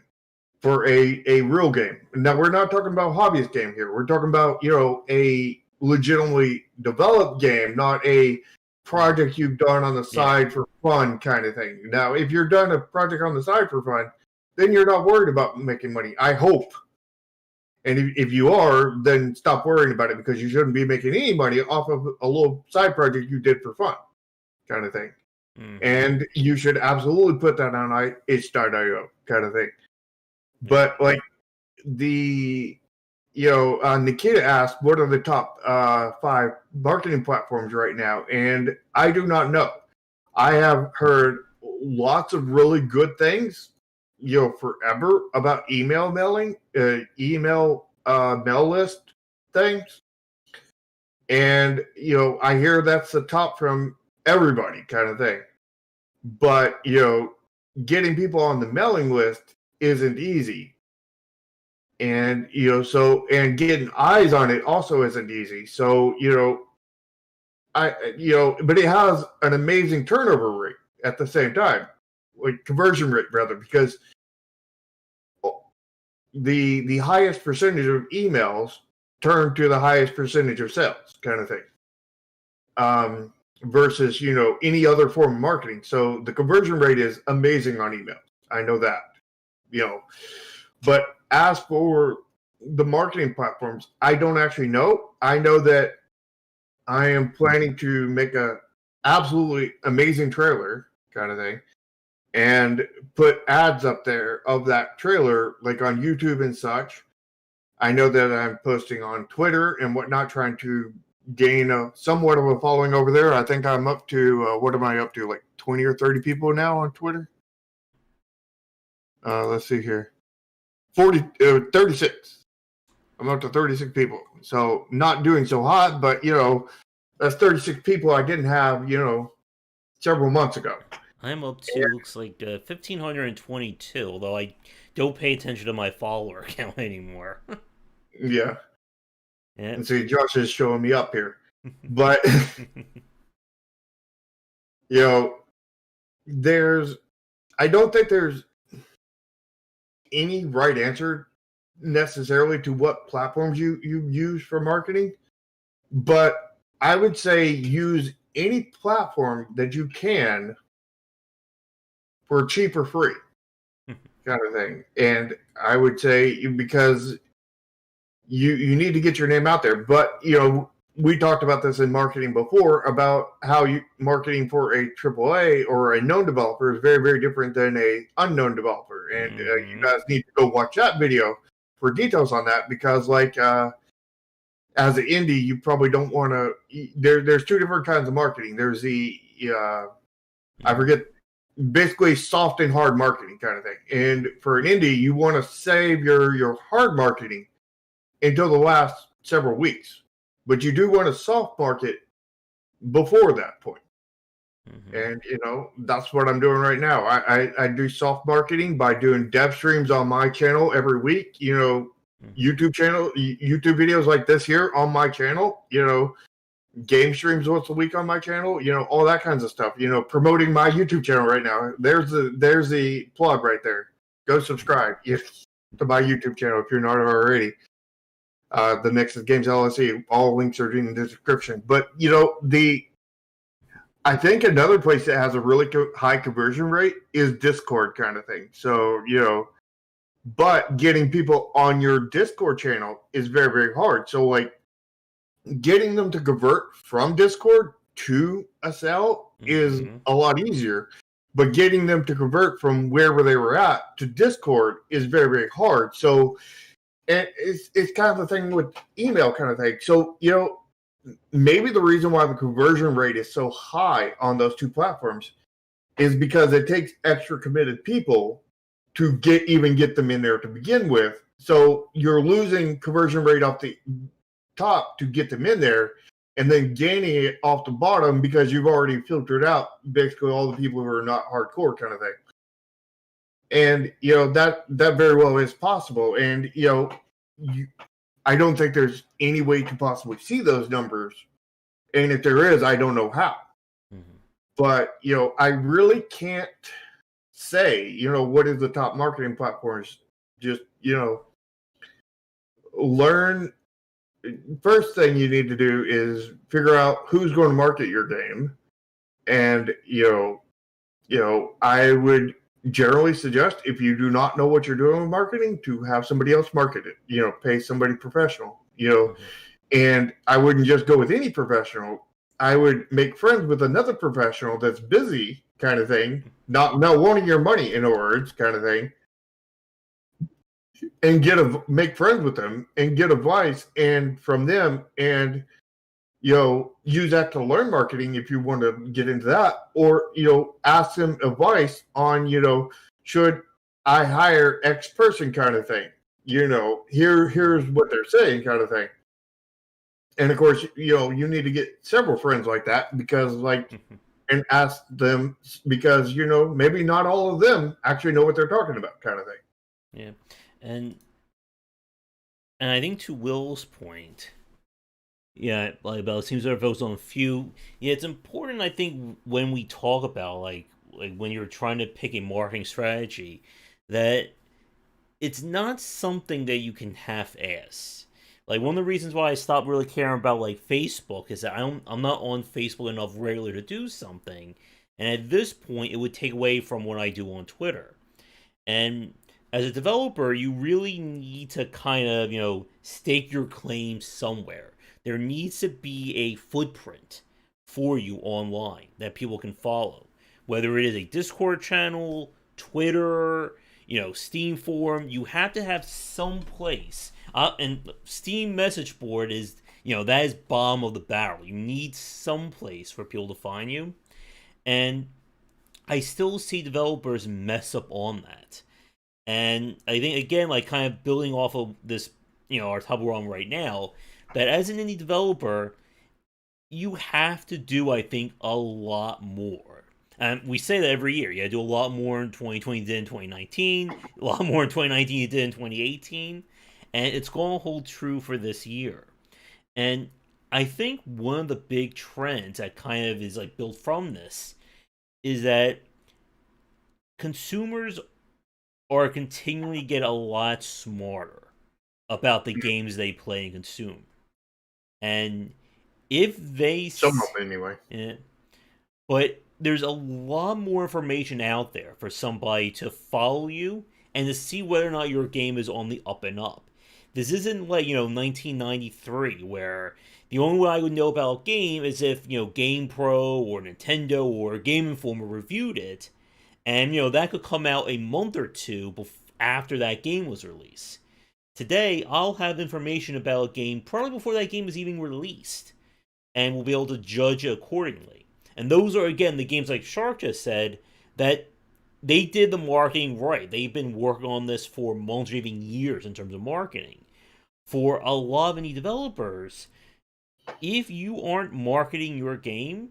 for a real game. Now, we're not talking about hobbyist game here. We're talking about a legitimately developed game, not a project you've done on the side for fun, kind of thing. Now, if you're done a project on the side for fun, then you're not worried about making money, I hope. And if you are, then stop worrying about it, because you shouldn't be making any money off of a little side project you did for fun, kind of thing. Mm-hmm. And you should absolutely put that on itch.io, kind of thing. But like Nikita asked, what are the top 5 marketing platforms right now? And I do not know. I have heard lots of really good things, forever, about email mailing, mail list things. And, I hear that's the top from everybody, kind of thing. But, getting people on the mailing list isn't easy. And, and getting eyes on it also isn't easy. So, but it has an amazing turnover rate at the same time, like conversion rate, rather, because the highest percentage of emails turn to the highest percentage of sales, kind of thing. Versus, any other form of marketing. So the conversion rate is amazing on emails. I know that, But as for the marketing platforms, I don't actually know. I know that I am planning to make a absolutely amazing trailer, kind of thing, and put ads up there of that trailer, like on YouTube and such. I know that I'm posting on Twitter and whatnot, trying to gain somewhat of a following over there. I think I'm up to, what am I up to, like 20 or 30 people now on Twitter? Let's see here. 36. I'm up to 36 people. So not doing so hot, but that's 36 people I didn't have, several months ago. I'm up to, looks like 1,522, although I don't pay attention to my follower count anymore. Yeah. Yeah. And see, Josh is showing me up here. But, I don't think there's any right answer necessarily to what platforms you use for marketing. But I would say use any platform that you can for cheap or free kind of thing. And I would say because you need to get your name out there. But, we talked about this in marketing before about how marketing for a AAA or a known developer is very, very different than a unknown developer. And you guys need to go watch that video for details on that because, as an indie, you probably don't want to. There's two different kinds of marketing. There's the I forget, basically soft and hard marketing kind of thing. And for an indie, you want to save your hard marketing until the last several weeks, but you do want to soft market before that point. And that's what I'm doing right now. I do soft marketing by doing dev streams on my channel every week. YouTube videos like this here on my channel, game streams once a week on my channel, all that kinds of stuff, promoting my YouTube channel right now. There's the plug right there. Go subscribe to my YouTube channel if you're not already. The Nexus Games LLC, all links are in the description. But, I think another place that has a really high conversion rate is Discord kind of thing. So, but getting people on your Discord channel is very, very hard. So, getting them to convert from Discord to a sale is a lot easier. But getting them to convert from wherever they were at to Discord is very, very hard. So, and it's kind of the thing with email kind of thing. So, maybe the reason why the conversion rate is so high on those two platforms is because it takes extra committed people to get them in there to begin with. So you're losing conversion rate off the top to get them in there and then gaining it off the bottom because you've already filtered out basically all the people who are not hardcore kind of thing. And, that very well is possible. And, I don't think there's any way to possibly see those numbers. And if there is, I don't know how. But, I really can't say, what is the top marketing platforms. Just, learn. First thing you need to do is figure out who's going to market your game. And, I would generally suggest if you do not know what you're doing with marketing to have somebody else market it, pay somebody professional, and I wouldn't just go with any professional. I would make friends with another professional that's busy kind of thing, not wanting your money in other words kind of thing, and make friends with them and get advice and from them and use that to learn marketing if you want to get into that, or ask them advice on should I hire X person kind of thing. Here's what they're saying kind of thing. And of course, you need to get several friends like that because and ask them because maybe not all of them actually know what they're talking about kind of thing. Yeah, and I think to Will's point. Yeah, about it seems our votes on a few. Yeah, it's important. I think when we talk about like when you're trying to pick a marketing strategy, that it's not something that you can half-ass. Like one of the reasons why I stopped really caring about Facebook is that I'm not on Facebook enough regularly to do something, and at this point, it would take away from what I do on Twitter. And as a developer, you really need to kind of stake your claim somewhere. There needs to be a footprint for you online that people can follow. Whether it is a Discord channel, Twitter, Steam forum, you have to have some place. And Steam message board is, that is bottom of the barrel. You need some place for people to find you. And I still see developers mess up on that. And I think, again, kind of building off of this, our top rung right now, that as an indie developer, you have to do, I think, a lot more. And we say that every year. You got to do a lot more in 2020 than in 2019. A lot more in 2019 you did in 2018. And it's going to hold true for this year. And I think one of the big trends that kind of is like built from this is that consumers are continually get a lot smarter about the games they play and consume. And if they Some of them anyway. yeah, but there's a lot more information out there for somebody to follow you and to see whether or not your game is on the up and up. This isn't like 1993 where the only way I would know about a game is if GamePro or Nintendo or Game Informer reviewed it, and that could come out a month or two after that game was released. Today, I'll have information about a game probably before that game is even released, and we'll be able to judge it accordingly. And those are, again, the games like Shark just said, that they did the marketing right. They've been working on this for months or even years in terms of marketing. For a lot of indie developers, if you aren't marketing your game,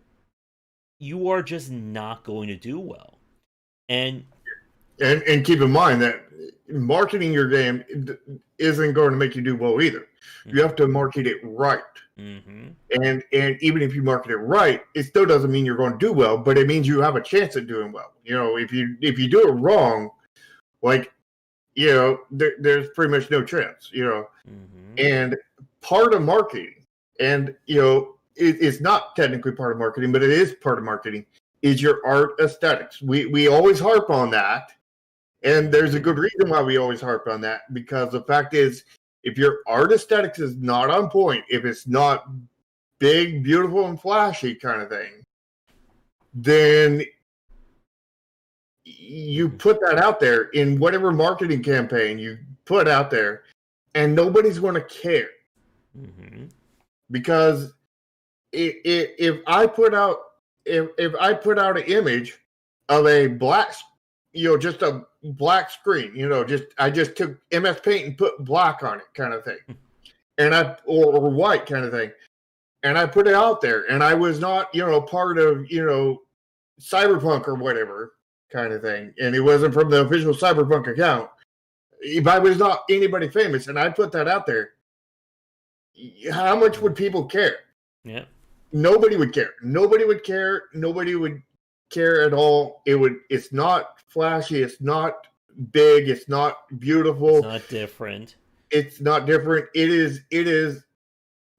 you are just not going to do well. And keep in mind that marketing your game isn't going to make you do well either. Mm-hmm. You have to market it right. Mm-hmm. And even if you market it right, it still doesn't mean you're going to do well, but it means you have a chance at doing well. If you do it wrong, like there's pretty much no chance. Mm-hmm. And part of marketing, and it's not technically part of marketing, but it is part of marketing, is your art aesthetics. We always harp on that, and there's a good reason why we always harp on that, because the fact is, if your art aesthetics is not on point, if it's not big, beautiful, and flashy kind of thing, then you put that out there in whatever marketing campaign you put out there, and nobody's going to care. Mm-hmm. Because if I put out an image of a black, just a black screen, I just took MS Paint and put black on it, kind of thing, and or white kind of thing, and I put it out there, and I was not part of Cyberpunk or whatever kind of thing, and it wasn't from the official Cyberpunk account. If I was not anybody famous and I put that out there, how much would people care? Yeah. Nobody would care. Nobody would care. Nobody would care at all. It's not flashy. It's not big. It's not beautiful. It's not different. It's not different. It is,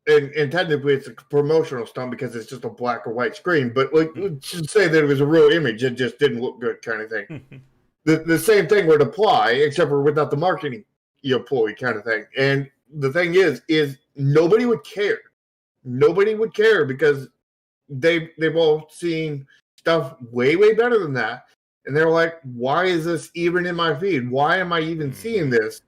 and technically it's a promotional stunt because it's just a black or white screen. But let's just say that it was a real image. It just didn't look good, kind of thing. The same thing would apply, except for without the marketing ploy, kind of thing. And the thing is nobody would care. Nobody would care because they've all seen stuff way, way better than that. And they're like, why is this even in my feed? Why am I even seeing this?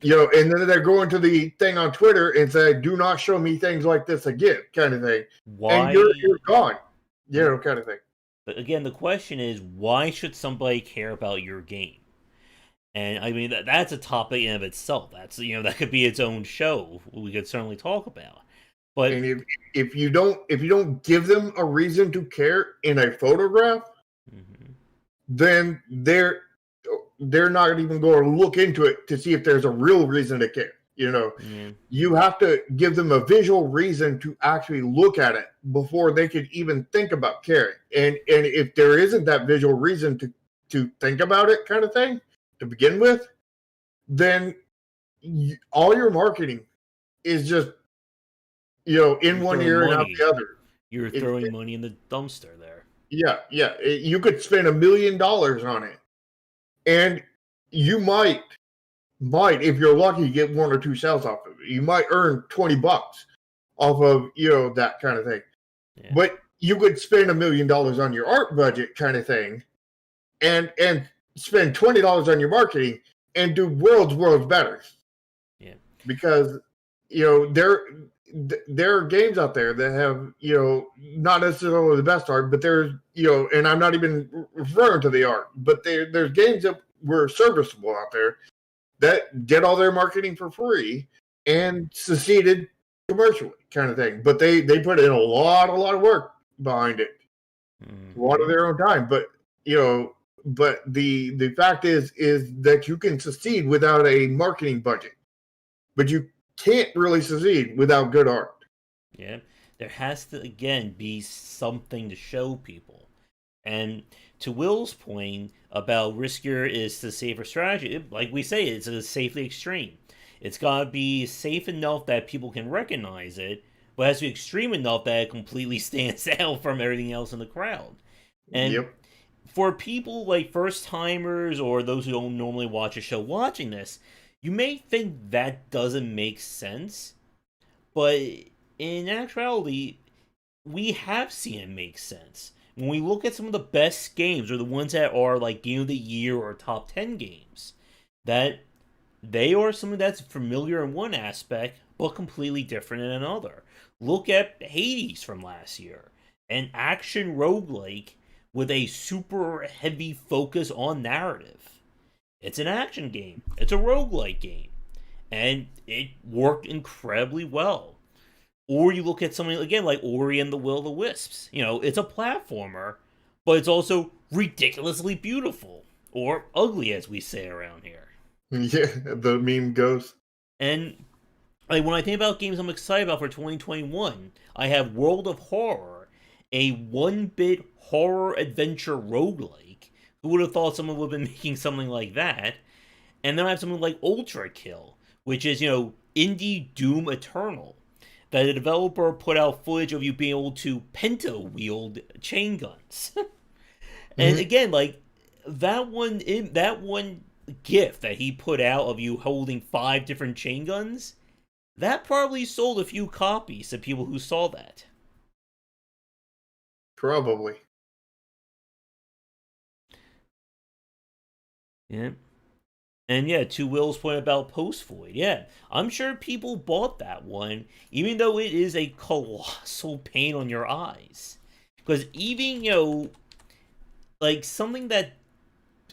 And then they're going to the thing on Twitter and say, do not show me things like this again, kind of thing. Why? And you're gone. Kind of thing. But again, the question is, why should somebody care about your game? And I mean, that's a topic in of itself. That's that could be its own show. We could certainly talk about. But and if you don't give them a reason to care in a photograph, mm-hmm. then they're not even going to look into it to see if there's a real reason to care. Mm-hmm. You have to give them a visual reason to actually look at it before they could even think about caring. And if there isn't that visual reason to think about it, kind of thing, to begin with, then all your marketing is just in one ear and out the other. You're throwing money in the dumpster there. Yeah. You could spend $1 million on it, and you might, if you're lucky, get one or two sales off of it. You might earn $20 off of that kind of thing. Yeah. But you could spend $1 million on your art budget, kind of thing, and spend $20 on your marketing and do worlds better. Yeah, because there are games out there that have not necessarily the best art, but there's and I'm not even referring to the art, but there's games that were serviceable out there that get all their marketing for free, and succeeded commercially, kind of thing. But they put in a lot of work behind it, a lot of their own time. But but the fact is that you can succeed without a marketing budget, but you can't really succeed without good art. Yeah, there has to again be something to show people. And to Will's point about riskier is the safer strategy, like we say, it's a safely extreme. It's gotta be safe enough that people can recognize it, but it has to be extreme enough that it completely stands out from everything else in the crowd. And Yep. for people like first timers or those who don't normally watch a show watching this, you may think that doesn't make sense, but in actuality, we have seen it make sense. When we look at some of the best games, or the ones that are like Game of the Year or top 10 games, that they are something that's familiar in one aspect, but completely different in another. Look at Hades from last year, an action roguelike with a super heavy focus on narrative. It's an action game, it's a roguelike game, and it worked incredibly well. Or you look at something again like Ori and the Will of the Wisps. It's a platformer, but it's also ridiculously beautiful. Or ugly, as we say around here. Yeah, the meme goes. And like when I think about games I'm excited about for 2021, I have World of Horror, a 1-bit horror adventure roguelike. Who would have thought someone would have been making something like that? And then I have something like Ultra Kill, which is, indie Doom Eternal, that the developer put out footage of you being able to penta wield chain guns. And again, like that one GIF that he put out of you holding 5 different chain guns, that probably sold a few copies to people who saw that. Probably. Yeah. And yeah, to Will's point about Post Void, yeah, I'm sure people bought that one, even though it is a colossal pain on your eyes. Because even, like something that,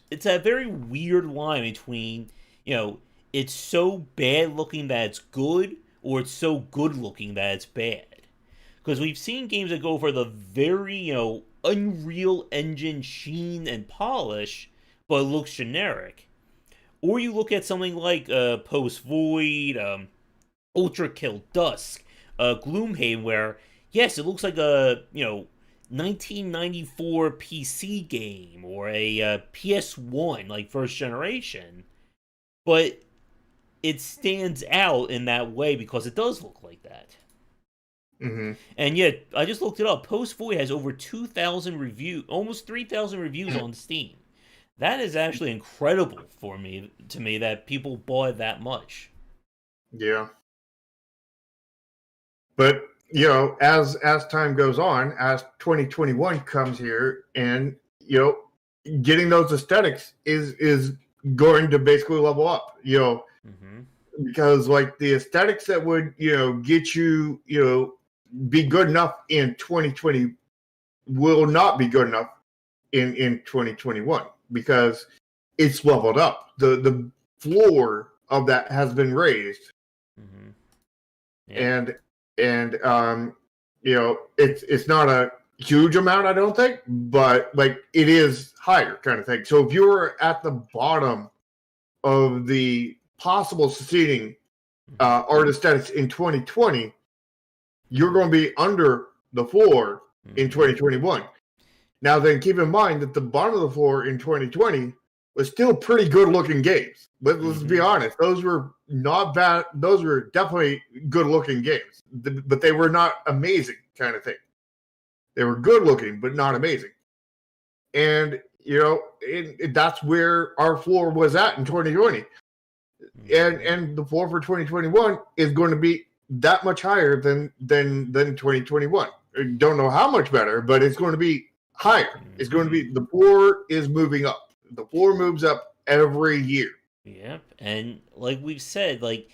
it's a very weird line between, it's so bad looking that it's good, or it's so good looking that it's bad. Because we've seen games that go for the very, Unreal Engine sheen and polish, but it looks generic. Or you look at something like Post Void, Ultra Kill Dusk, Gloomhaven, where, yes, it looks like a, 1994 PC game or a PS1, like first generation, but it stands out in that way because it does look like that. And yet, I just looked it up. Post Void has over 2,000 reviews, almost 3,000 reviews on Steam. That is actually incredible to me that people bought that much. Yeah. But as time goes on, as 2021 comes here, and getting those aesthetics is going to basically level up. Because like the aesthetics that would get you be good enough in 2020 will not be good enough in 2021 because it's leveled up. The floor of that has been raised, yeah. and it's not a huge amount, I don't think, but like it is higher kind of thing. So if you're at the bottom of the possible succeeding art aesthetics in 2020, you're going to be under the floor in 2021. Now, then keep in mind that the bottom of the floor in 2020 was still pretty good looking games. Let's be honest. Those were not bad. Those were definitely good looking games, but they were not amazing kind of thing. They were good looking, but not amazing. And, that's where our floor was at in 2020. And the floor for 2021 is going to be that much higher than 2021. I don't know how much better, but it's going to be higher. It's going to be, the floor is moving up. The floor moves up every year. Yep. And like we've said, like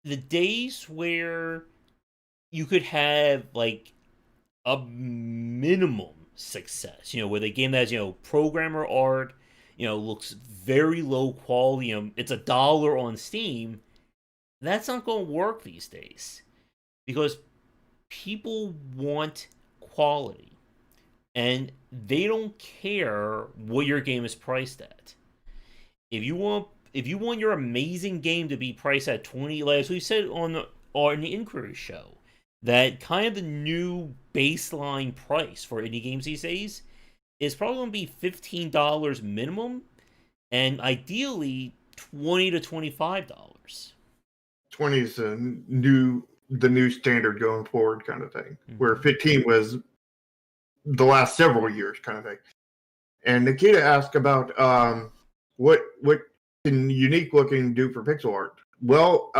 the days where you could have like a minimum success, with a game that has, programmer art, looks very low quality, it's $1 on Steam. That's not going to work these days because people want quality and they don't care what your game is priced at. If you want your amazing game to be priced at 20, like as we said on the Inquiry show, that kind of the new baseline price for indie games these days is probably going to be $15 minimum, and ideally $20 to $25. 20 is the new standard going forward, kind of thing. Mm-hmm. Where 15 was the last several years, kind of thing. And Nikita asked about what can unique looking do for pixel art. Well,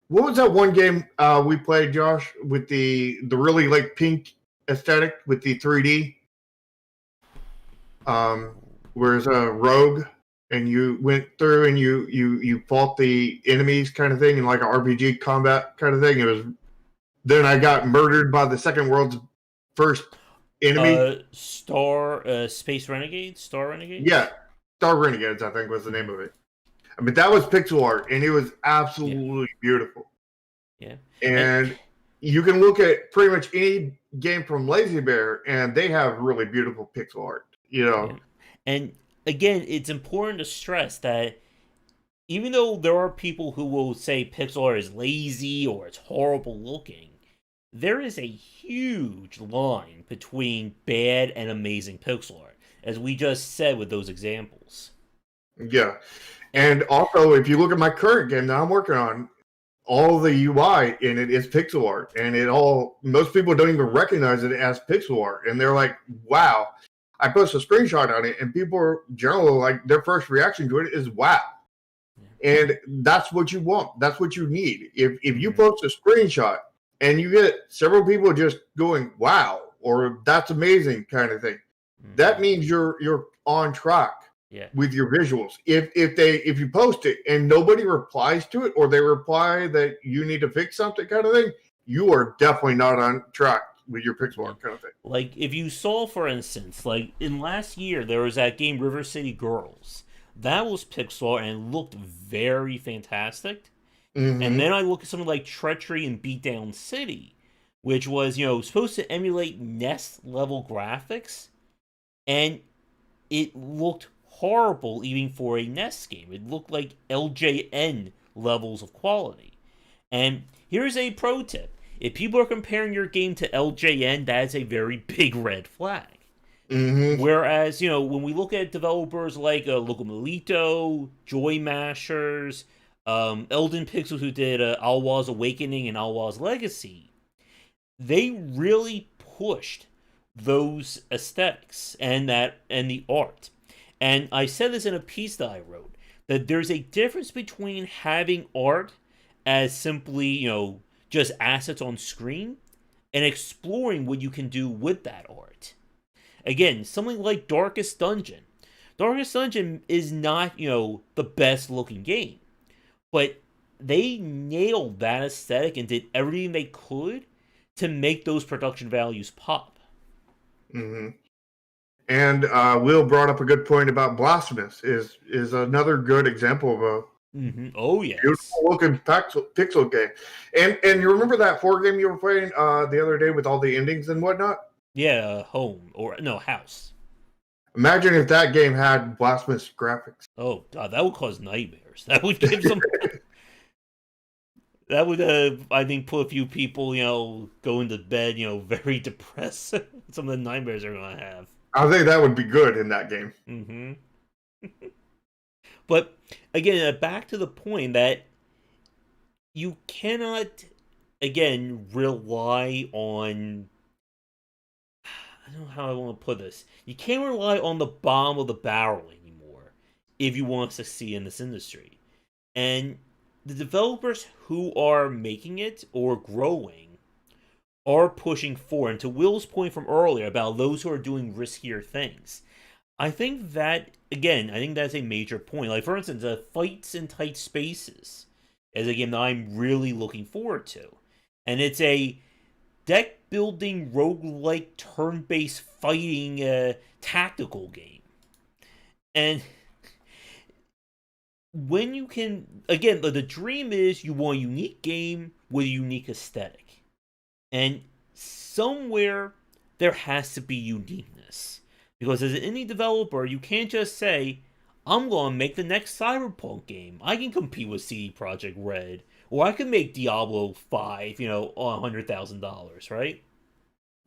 what was that one game we played, Josh, with the really like pink aesthetic with the 3D? Whereas a rogue, and you went through and you fought the enemies, kind of thing, in like an RPG combat kind of thing. It was. Then I got murdered by the second world's first enemy. Space Renegades? Star Renegades? Yeah, Star Renegades, I think was the name of it. I mean, that was pixel art, and it was absolutely beautiful. Yeah. And you can look at pretty much any game from Lazy Bear, and they have really beautiful pixel art. Yeah. And again, it's important to stress that even though there are people who will say pixel art is lazy or it's horrible looking, there is a huge line between bad and amazing pixel art, as we just said with those examples. Yeah. And also, if you look at my current game that I'm working on, all the UI in it is pixel art, and most people don't even recognize it as pixel art, and they're like, "Wow!" I post a screenshot on it, and people are generally like, their first reaction to it is "Wow," and that's what you want. That's what you need. If you post a screenshot and you get several people just going "Wow" or "That's amazing" kind of thing, that means you're on track. Yeah. With your visuals. If you post it and nobody replies to it, or they reply that you need to fix something kind of thing, you are definitely not on track with your pixel art kind of thing. Like if you saw, for instance, like in last year there was that game River City Girls. That was pixel art and it looked very fantastic. Mm-hmm. And then I look at something like Treachery and Beatdown City, which was, supposed to emulate NES level graphics, and it looked horrible even for a NES game. It looked like LJN levels of quality. And here's a pro tip. If people are comparing your game to LJN, that is a very big red flag. Mm-hmm. Whereas, when we look at developers like Locomelito, Joy Mashers, Elden Pixels, who did Alwa's Awakening and Alwa's Legacy, they really pushed those aesthetics and the art. And I said this in a piece that I wrote, that there's a difference between having art as simply, just assets on screen, and exploring what you can do with that art. Again, something like Darkest Dungeon. Darkest Dungeon is not, the best looking game, but they nailed that aesthetic and did everything they could to make those production values pop. Mm-hmm. And Will brought up a good point about Blasphemous is another good example of a Oh yes, beautiful looking pixel game. And you remember that 4 game you were playing the other day with all the endings and whatnot? Yeah, House. Imagine if that game had Blasphemous graphics. Oh God, that would cause nightmares. That would give some. That would, I think, put a few people, going to bed, very depressed. Some of the nightmares they're gonna have. I think that would be good in that game. Mm-hmm. But again, back to the point that you cannot, again, rely on. I don't know how I want to put this. You can't rely on the bottom of the barrel anymore if you want to succeed in this industry. And the developers who are making it or growing are pushing forward. And to Will's point from earlier about those who are doing riskier things, I think that's a major point. Like, for instance, Fights in Tight Spaces is a game that I'm really looking forward to. And it's a deck-building, roguelike, turn-based fighting tactical game. And when you can, again, the dream is you want a unique game with a unique aesthetic. And somewhere there has to be uniqueness. Because as an indie developer, you can't just say, I'm going to make the next Cyberpunk game. I can compete with CD Projekt Red. Or I can make Diablo 5, on $100,000, right?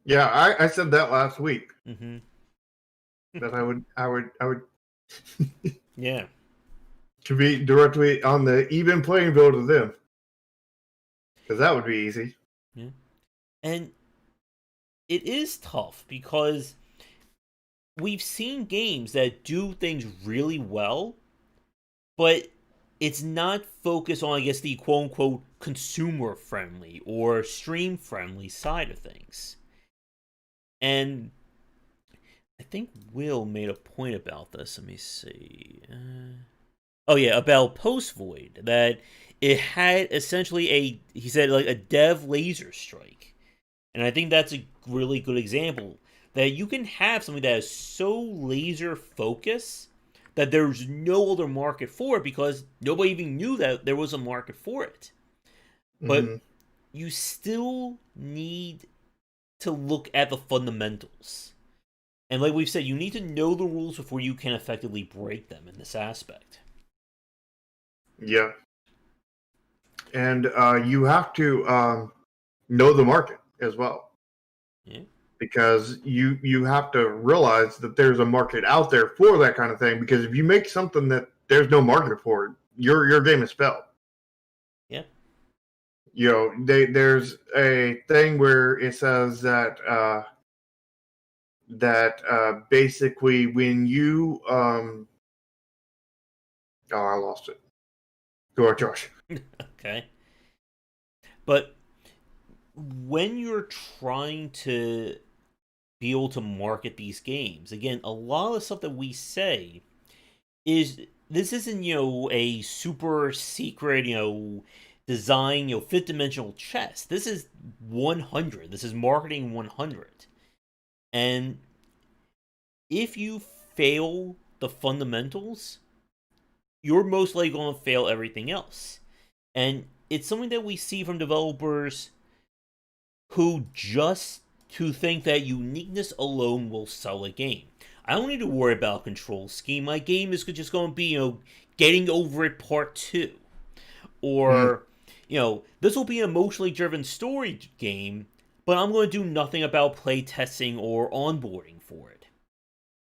Yeah, I said that last week. Mm-hmm. That I would Yeah. to be directly on the even playing field with them. Because that would be easy. Yeah. And it is tough because we've seen games that do things really well, but it's not focused on, I guess, the quote unquote consumer friendly or stream friendly side of things. And I think Will made a point about this. Let me see. Oh, yeah, about Post Void. That it had essentially he said, like a dev laser strike. And I think that's a really good example that you can have something that is so laser focused that there's no other market for it because nobody even knew that there was a market for it. But Mm-hmm. you still need to look at the fundamentals. And like we've said, you need to know the rules before you can effectively break them in this aspect. Yeah. And you have to know the market as well. Yeah. Because you have to realize that there's a market out there for that kind of thing. Because if you make something that there's no market for it, your game is spelled. Yeah. There's a thing where it says that basically when you I lost it. Go ahead, Josh. Okay. But when you're trying to be able to market these games, again, a lot of the stuff that we say is this isn't, a super secret, design, fifth dimensional chess. This is 100. This is marketing 100. And if you fail the fundamentals, you're most likely going to fail everything else. And it's something that we see from developers who think that uniqueness alone will sell a game. I don't need to worry about a control scheme. My game is just going to be, getting over it part 2. Or, this will be an emotionally driven story game, but I'm going to do nothing about play testing or onboarding for it.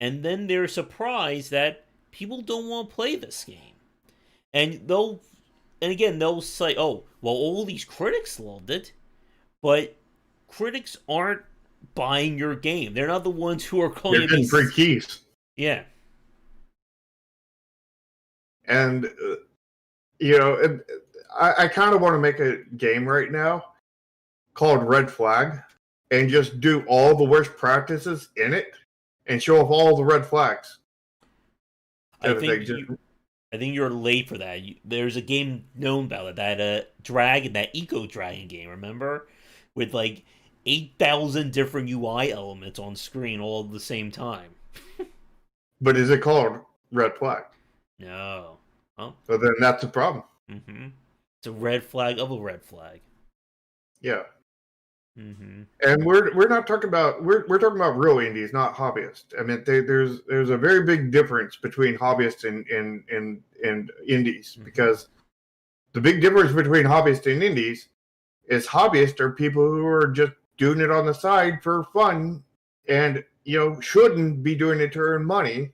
And then they're surprised that people don't want to play this game. And they'll say, oh, well, all these critics loved it, but critics aren't buying your game. They're not the ones who are calling They're it getting free these. keys. Yeah. And I kind of want to make a game right now called Red Flag and just do all the worst practices in it and show off all the red flags. I think you're late for that. There's a game known about it, that that Eco Dragon game, remember? With like 8,000 different UI elements on screen all at the same time. But is it called Red Flag? No. Oh. So then that's a problem. Mm-hmm. It's a red flag of a red flag. Yeah. Mm-hmm. And we're not talking about we're talking about real indies, not hobbyists. I mean, there's a very big difference between hobbyists and indies, Mm-hmm. because the big difference between hobbyists and indies is hobbyists are people who are just doing it on the side for fun, and shouldn't be doing it to earn money,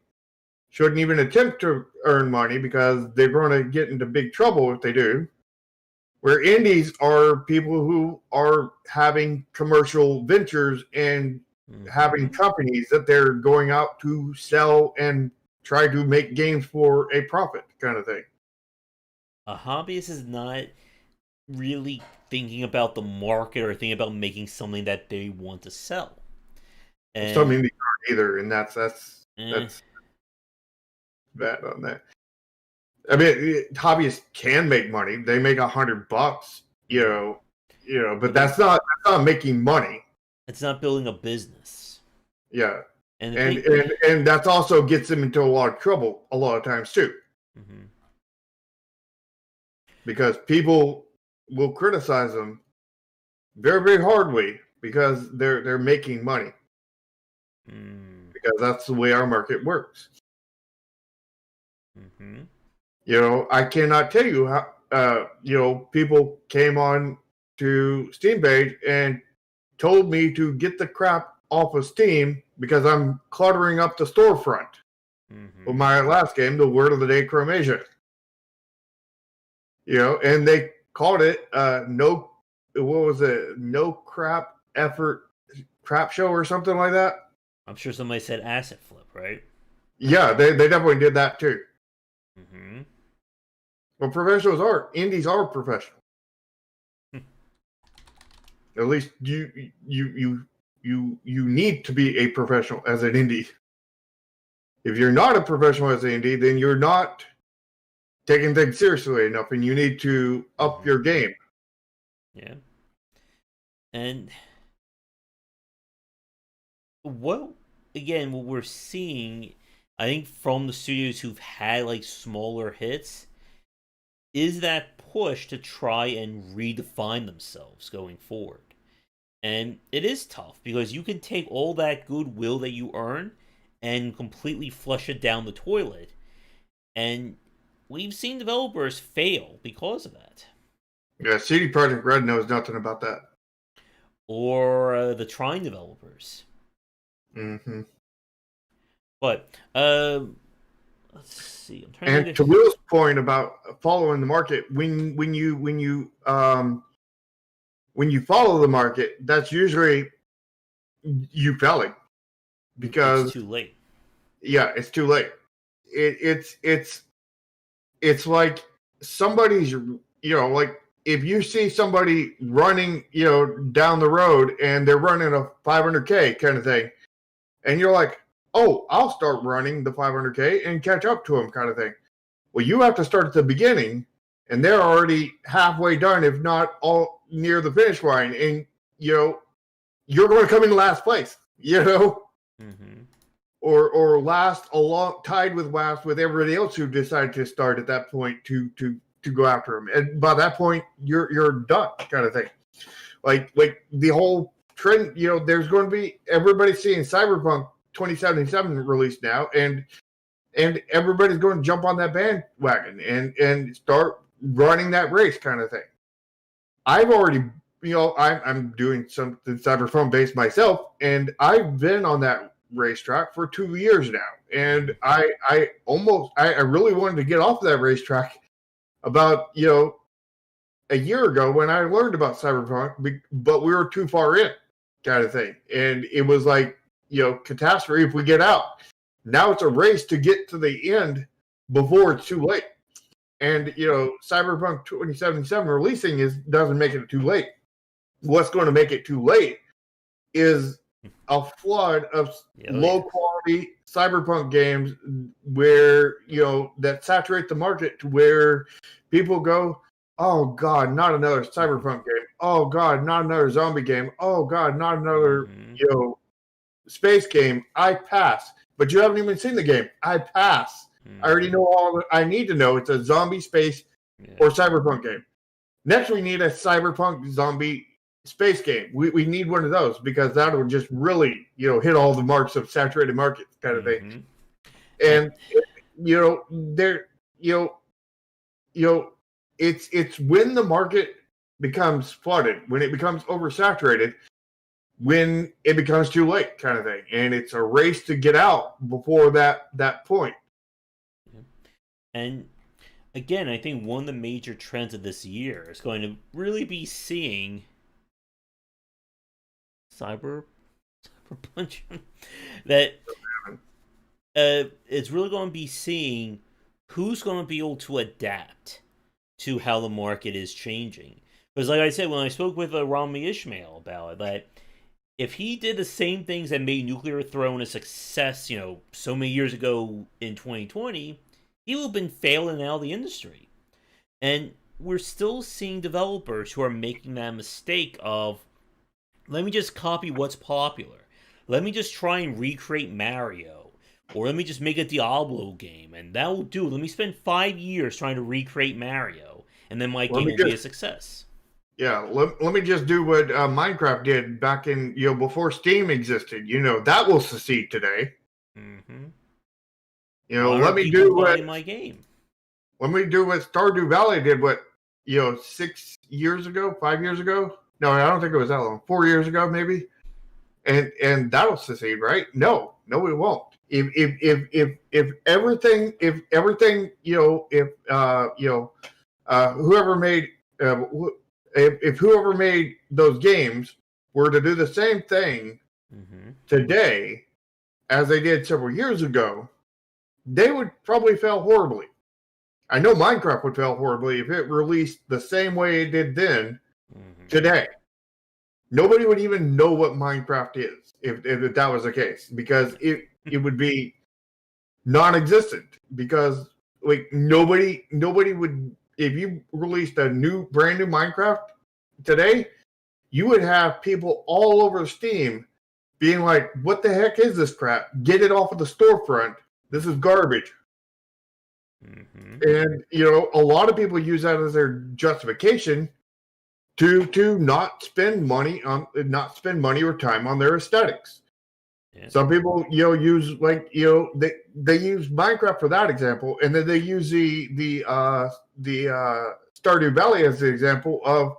shouldn't even attempt to earn money because they're going to get into big trouble if they do. Where indies are people who are having commercial ventures and having companies that they're going out to sell and try to make games for a profit, kind of thing. A hobbyist is not really thinking about the market or thinking about making something that they want to sell. And Some indies aren't either, and that's eh, bad on that. I mean, hobbyists can make money. They make $100, but that's not making money. it's not building a business. Yeah, And and that also gets them into a lot of trouble a lot of times too. mm-hmm. because people will criticize them very, very hardly because they're making money. Because that's the way our market works. Mm-hmm. You know, I cannot tell you how, you know, people came on to Steam page and told me to get the crap off of Steam because I'm cluttering up the storefront. With my last game, The Word of the Day, Chromasia. You know, and they called it no crap effort crap show or something like that. I'm sure somebody said asset flip, right? Yeah, they definitely did that too. Mm-hmm. Well, professionals are. Indies are professional. At least you need to be a professional as an indie. If you're not a professional as an indie, then you're not taking things seriously enough, and you need to up your game. Yeah. And what we're seeing, I think, from the studios who've had like smaller hits, is that push to try and redefine themselves going forward. And it is tough because you can take all that goodwill that you earn and completely flush it down the toilet. And we've seen developers fail because of that. Yeah, CD Projekt Red knows nothing about that. Or the Trine developers. Mm-hmm. But let's see. I'm trying and to Will's point about following the market, when you follow the market, that's usually you failing because it's too late. Yeah, it's too late. It's like somebody's, you know, like if you see somebody running, you know, down the road and they're running a 500K kind of thing, and you're like, oh, I'll start running the 500K and catch up to them kind of thing. Well, you have to start at the beginning, and they're already halfway done, if not all near the finish line, and you know you're going to come in last place, you know, or last tied with everybody else who decided to start at that point to go after them, and by that point you're done, kind of thing. Like the whole trend, you know, there's going to be everybody seeing Cyberpunk 2077 released now, and everybody's going to jump on that bandwagon and start running that race kind of thing. I've already, you know, I'm doing something Cyberpunk based myself, and I've been on that racetrack for 2 years now. And I really wanted to get off that racetrack about, you know, a year ago when I learned about Cyberpunk, but we were too far in, kind of thing. And it was like, you know, catastrophe if we get out. Now it's a race to get to the end before it's too late. And, you know, Cyberpunk 2077 releasing doesn't make it too late. What's going to make it too late is a flood of low quality Cyberpunk games where, you know, that saturate the market to where people go, oh God, not another Cyberpunk game. Oh God, not another zombie game. Oh God, not another, you know, space game. I pass. But you haven't even seen the game. I pass. I already know all that I need to know. It's a zombie space or Cyberpunk game. Next, we need a Cyberpunk zombie space game. We need one of those because that will just really, you know, hit all the marks of saturated market kind of thing. And you know, there, you know, it's when the market becomes flooded, when it becomes oversaturated, when it becomes too late, kind of thing. And it's a race to get out before that point. And again, I think one of the major trends of this year is going to really be seeing Cyberpunk that it's really going to be seeing who's going to be able to adapt to how the market is changing. Because like I said, when I spoke with Rami Ishmael about it, that if he did the same things that made Nuclear Throne a success, you know, so many years ago in 2020, he would have been failing out of the industry. And we're still seeing developers who are making that mistake of, let me just copy what's popular. Let me just try and recreate Mario. Or let me just make a Diablo game, and that will do. Let me spend 5 years trying to recreate Mario. and then my Let game me will be a just success. Yeah, let me just do what Minecraft did back in, before Steam existed. That will succeed today. Mm-hmm. Why Let aren't me people do buying my game? what Stardew Valley did. What 6 years ago, 5 years ago? No, I don't think it was that long. 4 years ago, maybe. And that'll succeed, right? No, it won't. If everything, whoever made uh, if whoever made those games were to do the same thing Mm-hmm. today as they did several years ago, they would probably fail horribly. I know Minecraft would fail horribly if it released the same way it did then Mm-hmm. today. Nobody would even know what Minecraft is if that was the case, because it would be non-existent, because like nobody would, if you released a brand new Minecraft today, you would have people all over Steam being like, what the heck is this crap? Get it off of the storefront. This is garbage. Mm-hmm. And a lot of people use that as their justification to not spend money or time on their aesthetics. Yeah. Some people use they use Minecraft for that example, and then they use the Stardew Valley as the example of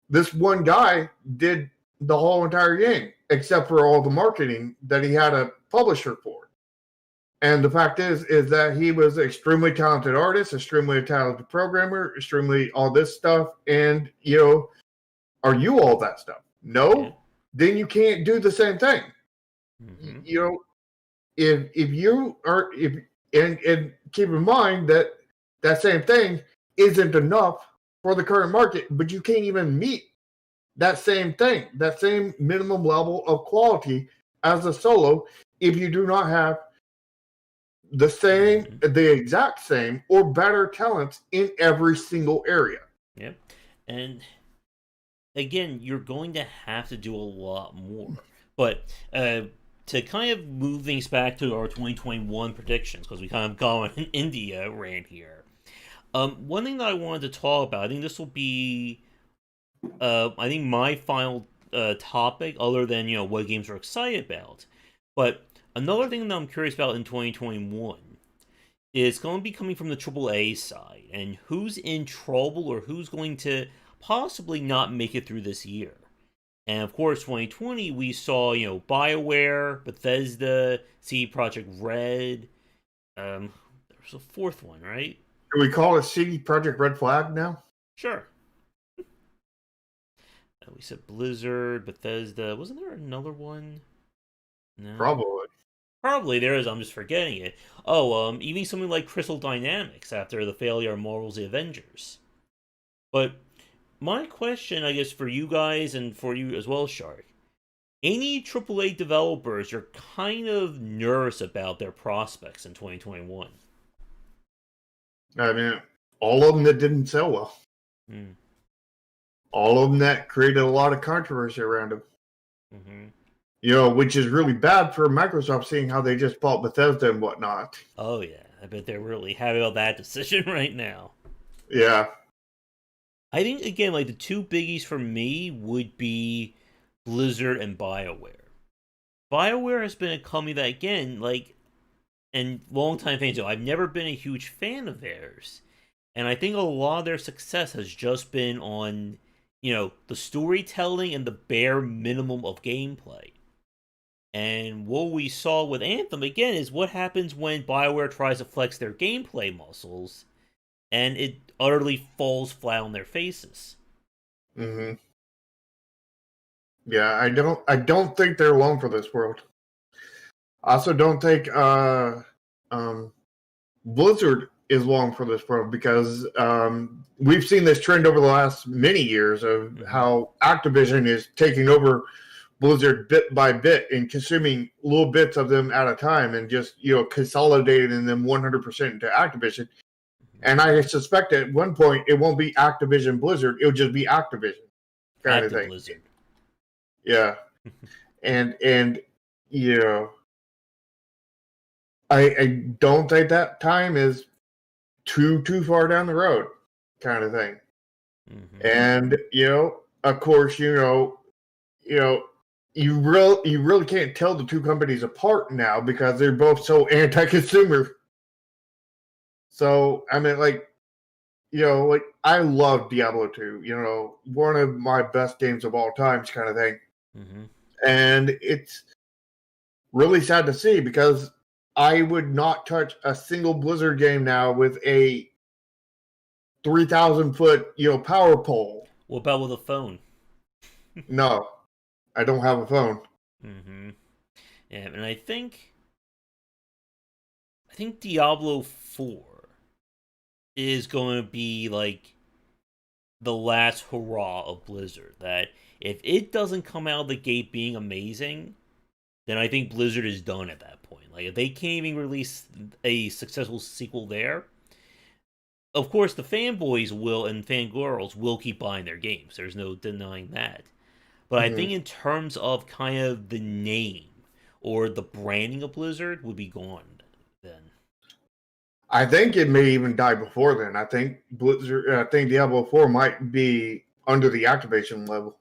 this one guy did the whole entire game, except for all the marketing that he had a publisher for. And the fact is that he was an extremely talented artist, extremely talented programmer, extremely all this stuff. And, are you all that stuff? No? Yeah. Then you can't do the same thing. Mm-hmm. If you are, and keep in mind that same thing isn't enough for the current market, but you can't even meet that same thing, that same minimum level of quality as a solo, if you do not have the exact same or better talents in every single area. Yep. And again, you're going to have to do a lot more. But to kind of move things back to our 2021 predictions, because we kind of gone an India rant here. One thing that I wanted to talk about, I think this will be, I think my final topic, other than what games we're excited about. But another thing that I'm curious about in 2021 is going to be coming from the AAA side, and who's in trouble or who's going to possibly not make it through this year. And of course, 2020 we saw Bioware, Bethesda, CD Projekt Red. There's a fourth one, right? Do we call it CD Projekt Red Flag now? Sure. We said Blizzard, Bethesda. Wasn't there another one? No. Probably there is. I'm just forgetting it. Oh, even something like Crystal Dynamics after the failure of Marvel's The Avengers. But my question, I guess, for you guys and for you as well, Shark. Any AAA developers you're kind of nervous about their prospects in 2021? I mean, all of them that didn't sell well. Mm. All of them that created a lot of controversy around them. Mm-hmm. Which is really bad for Microsoft, seeing how they just bought Bethesda and whatnot. Oh, yeah. I bet they're really happy about that decision right now. Yeah. I think, again, like the two biggies for me would be Blizzard and Bioware. Bioware has been a company that, again, and longtime fans know, I've never been a huge fan of theirs. And I think a lot of their success has just been on, the storytelling and the bare minimum of gameplay. And what we saw with Anthem, again, is what happens when BioWare tries to flex their gameplay muscles, and it utterly falls flat on their faces. Mm-hmm. Yeah, I don't think they're alone for this world. I also don't think Blizzard is long for this world, because we've seen this trend over the last many years of how Activision is taking over Blizzard bit by bit and consuming little bits of them at a time, and just consolidating them 100% into Activision. And I suspect at one point it won't be Activision Blizzard; it'll just be Activision kind of thing. Blizzard. Yeah, and I don't think that time is too far down the road. kind of thing. Mm-hmm. And of course, you really can't tell the two companies apart now because they're both so anti-consumer. So I mean, like I love Diablo 2. One of my best games of all times, kind of thing. Mm-hmm. And it's really sad to see because I would not touch a single Blizzard game now with a 3,000-foot power pole. What about with a phone? No, I don't have a phone. Mm-hmm. Yeah, and I think Diablo 4 is going to be like the last hurrah of Blizzard. That if it doesn't come out of the gate being amazing, then I think Blizzard is done at that point. Like if they can't even release a successful sequel there, of course the fanboys will and fangirls will keep buying their games. There's no denying that. But I Mhm. think in terms of kind of the name or the branding of Blizzard would be gone then. I think it may even die before then. I think Diablo 4 might be under the activation level.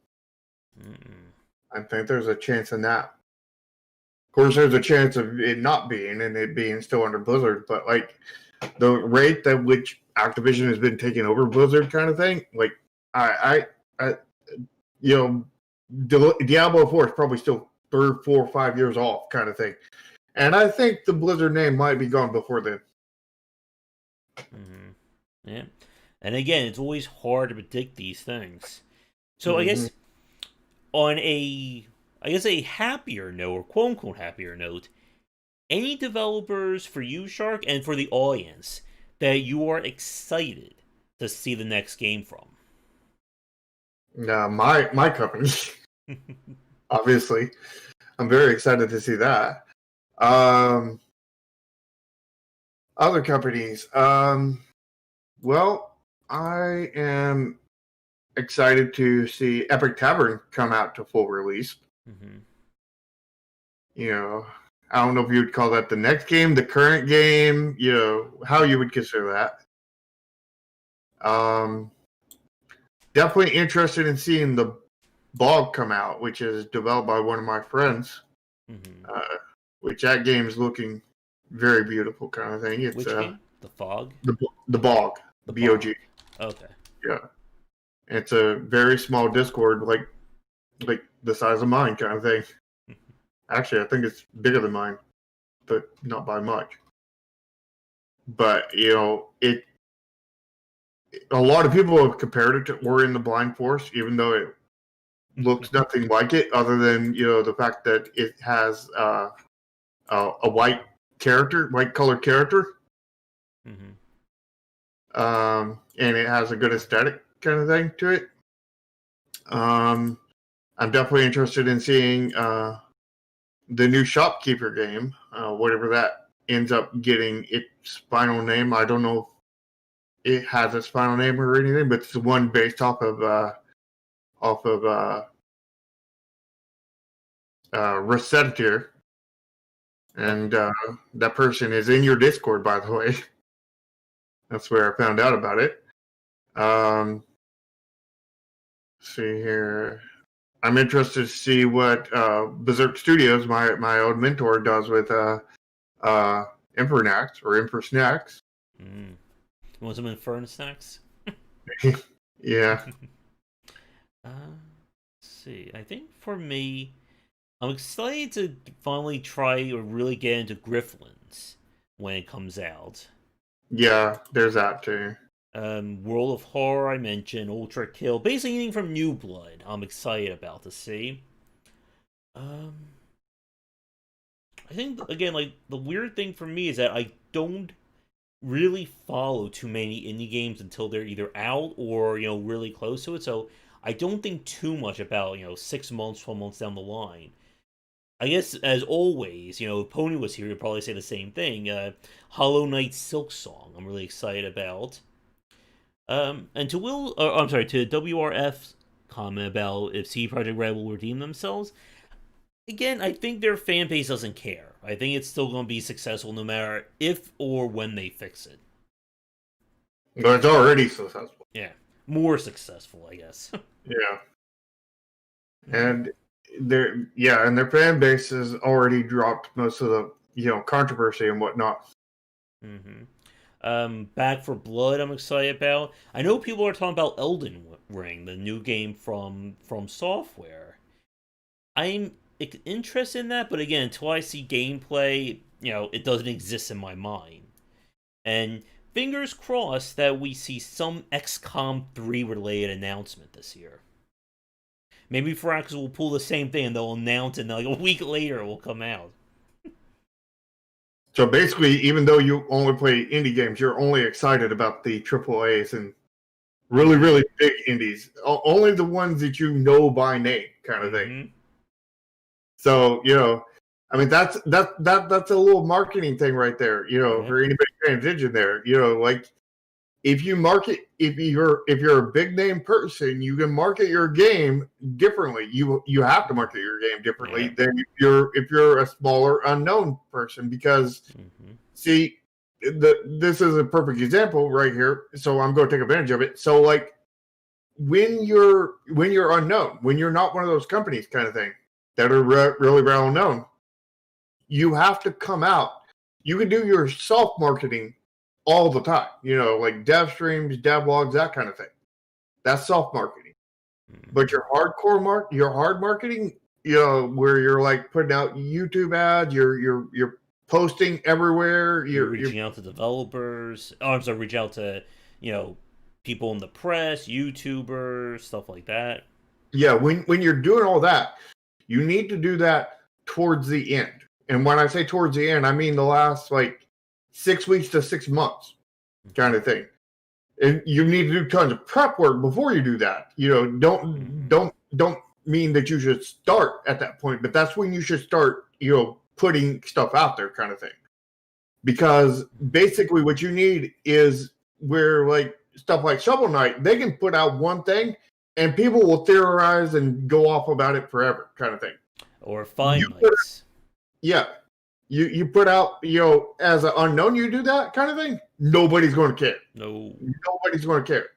Mm-mm. I think there's a chance in that. Of course, there's a chance of it not being and it being still under Blizzard, but like the rate at which Activision has been taking over Blizzard, kind of thing. Like I you know, Diablo 4 is probably still 3, 4, 5 years off, kind of thing. And I think the Blizzard name might be gone before then. Mm-hmm. Yeah. And again, it's always hard to predict these things. So I Hmm. guess on a happier note, or quote unquote happier note, any developers for you, Shark, and for the audience that you are excited to see the next game from? My company, obviously, I'm very excited to see that. Um, Other companies, well, I am excited to see Epic Tavern come out to full release. Mm-hmm. You know, I don't know if you would call that the next game, the current game, how you would consider that. Um, Definitely interested in seeing the Bog come out, which is developed by one of my friends. Mm-hmm. Uh, which that game is looking very beautiful, kind of thing. It's Which game? The Fog? the Bog, The BOG. Bog. Okay. Yeah, it's a very small Discord, like the size of mine, kind of thing. Actually, I think it's bigger than mine, but not by much. But it a lot of people have compared it to Ori and the Blind Forest, even though it looks nothing like it, other than the fact that it has a white colored character, Mm-hmm. and it has a good aesthetic kind of thing to it. I'm definitely interested in seeing the new Shopkeeper game, whatever that ends up getting its final name. I don't know if it has its final name or anything, but it's the one based off of Resetter, and Okay. that person is in your Discord, by the way. That's where I found out about it. See here. I'm interested to see what Berserk Studios, my old mentor, does with Infernax or Infersnax. Mm. You want some Inferno snacks? Yeah. Let's see. I think for me, I'm excited to finally try or really get into Grifflins when it comes out. Yeah, there's that too. World of Horror, I mentioned, Ultra Kill, basically anything from New Blood, I'm excited about to see. Um, I think again, like the weird thing for me is that I don't really follow too many indie games until they're either out or really close to it. So I don't think too much about 6 months, 12 months down the line. I guess as always, if Pony was here, he'd probably say the same thing. Hollow Knight Silk Song, I'm really excited about. And to I'm sorry, to WRF's comment about if CD Projekt Red will redeem themselves. Again, I think their fan base doesn't care. I think it's still going to be successful no matter if or when they fix it. But it's already successful. Yeah, more successful, I guess. Yeah, and their fan base has already dropped most of the controversy and whatnot. Mm-hmm. Back for Blood, I'm excited about. I know people are talking about Elden Ring, the new game from Software. I'm interested in that, but again, until I see gameplay, it doesn't exist in my mind. And fingers crossed that we see some XCOM 3 related announcement this year. Maybe Firaxis will pull the same thing and they'll announce it and like a week later it will come out. So basically, even though you only play indie games, you're only excited about the AAAs and really, really big indies. Only the ones that you know by name, kind of thing. Mm-hmm. So I mean that's a little marketing thing right there. For anybody paying attention there. Like if you're a big name person, you can market your game differently. You have to market your game differently than if you're a smaller unknown person, because see, this is a perfect example right here. So I'm going to take advantage of it. So like when you're unknown, when you're not one of those companies kind of thing that are really well known, you have to come out. You can do your self marketing all the time, like dev streams, dev logs, that kind of thing. That's self marketing. But your hard marketing, where you're like putting out YouTube ads, you're posting everywhere. You're reaching out to developers. Oh, I'm sorry, reach out to people in the press, YouTubers, stuff like that. Yeah, when you're doing all that, you need to do that towards the end. And when I say towards the end, I mean the last like 6 weeks to 6 months kind of thing. And you need to do tons of prep work before you do that. Don't mean that you should start at that point, but that's when you should start, putting stuff out there kind of thing. Because basically what you need is where like stuff like Shovel Knight, they can put out one thing and people will theorize and go off about it forever kind of thing. Or Five Nights. Yeah. You put out, as an unknown, you do that kind of thing, nobody's going to care. No. Nobody's going to care.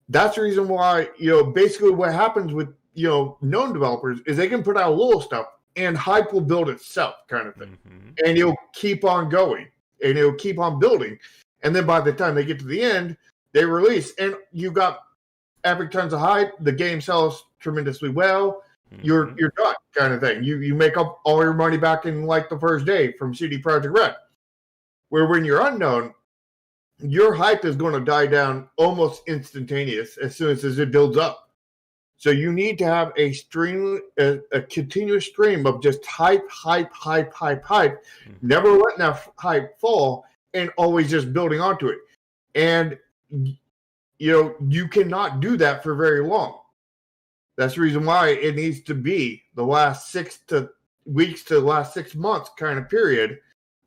That's the reason why, basically what happens with, known developers is they can put out a little stuff and hype will build itself kind of thing. And it'll keep on going and it'll keep on building. And then by the time they get to the end, they release and you got epic tons of hype. The game sells tremendously well. You're done kind of thing. You make up all your money back in like the first day from CD Projekt Red. Where when you're unknown, your hype is going to die down almost instantaneous as soon as it builds up. So you need to have a continuous stream of just hype, never letting that hype fall and always just building onto it. And you cannot do that for very long. That's the reason why it needs to be the last 6 weeks to the last 6 months kind of period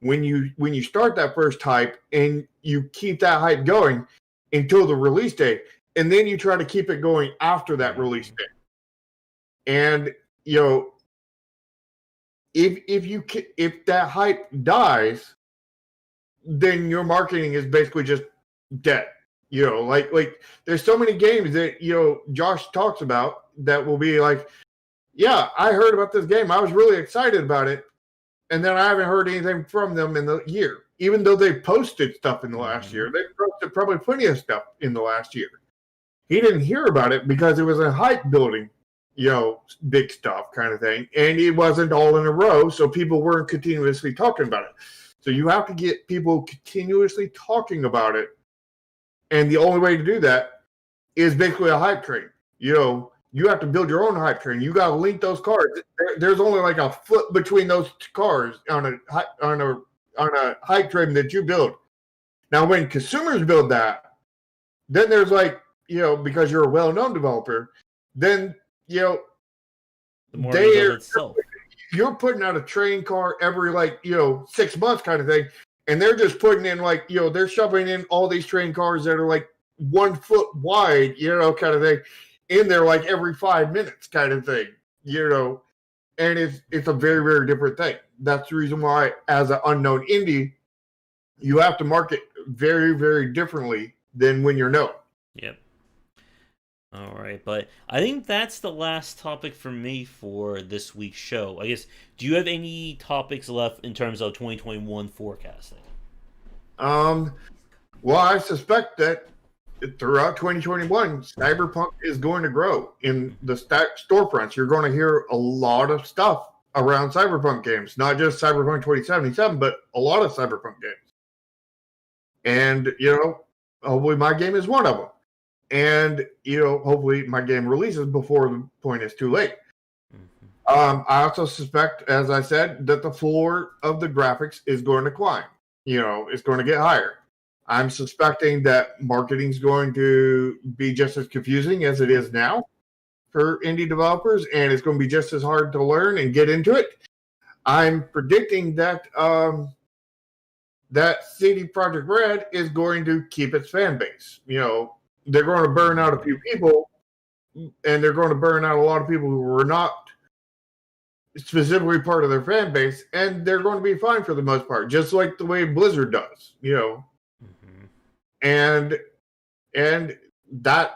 when you start that first hype and you keep that hype going until the release date, and then you try to keep it going after that release date. And if that hype dies, then your marketing is basically just dead. Like there's so many games that Josh talks about that will be like, yeah, I heard about this game, I was really excited about it, and then I haven't heard anything from them in the year, even though they posted stuff in the last year. They posted probably plenty of stuff in the last year. He didn't hear about it because it was a hype building, big stuff kind of thing, and it wasn't all in a row, so people weren't continuously talking about it. So you have to get people continuously talking about it. And the only way to do that is basically a hype train. You have to build your own hype train. You got to link those cars. There's only like a foot between those cars on a hype train that you build. Now, when consumers build that, then there's like, because you're a well-known developer, then the more itself. You're putting out a train car every 6 months kind of thing. And they're just putting in they're shoving in all these train cars that are like 1 foot wide, kind of thing, in there like every 5 minutes kind of thing, and it's a very, very different thing. That's the reason why as an unknown indie, you have to market very, very differently than when you're known. Yep. All right, but I think that's the last topic for me for this week's show. I guess, do you have any topics left in terms of 2021 forecasting? Um, well, I suspect that throughout 2021, Cyberpunk is going to grow in the storefronts. You're going to hear a lot of stuff around Cyberpunk games, not just Cyberpunk 2077, but a lot of Cyberpunk games. And, hopefully my game is one of them. And, hopefully my game releases before the point is too late. I also suspect, as I said, that the floor of the graphics is going to climb. It's going to get higher. I'm suspecting that marketing is going to be just as confusing as it is now for indie developers, and it's going to be just as hard to learn and get into it. I'm predicting that that CD Projekt Red is going to keep its fan base. They're going to burn out a few people, and they're going to burn out a lot of people who were not specifically part of their fan base, and they're going to be fine for the most part, just like the way Blizzard does. And that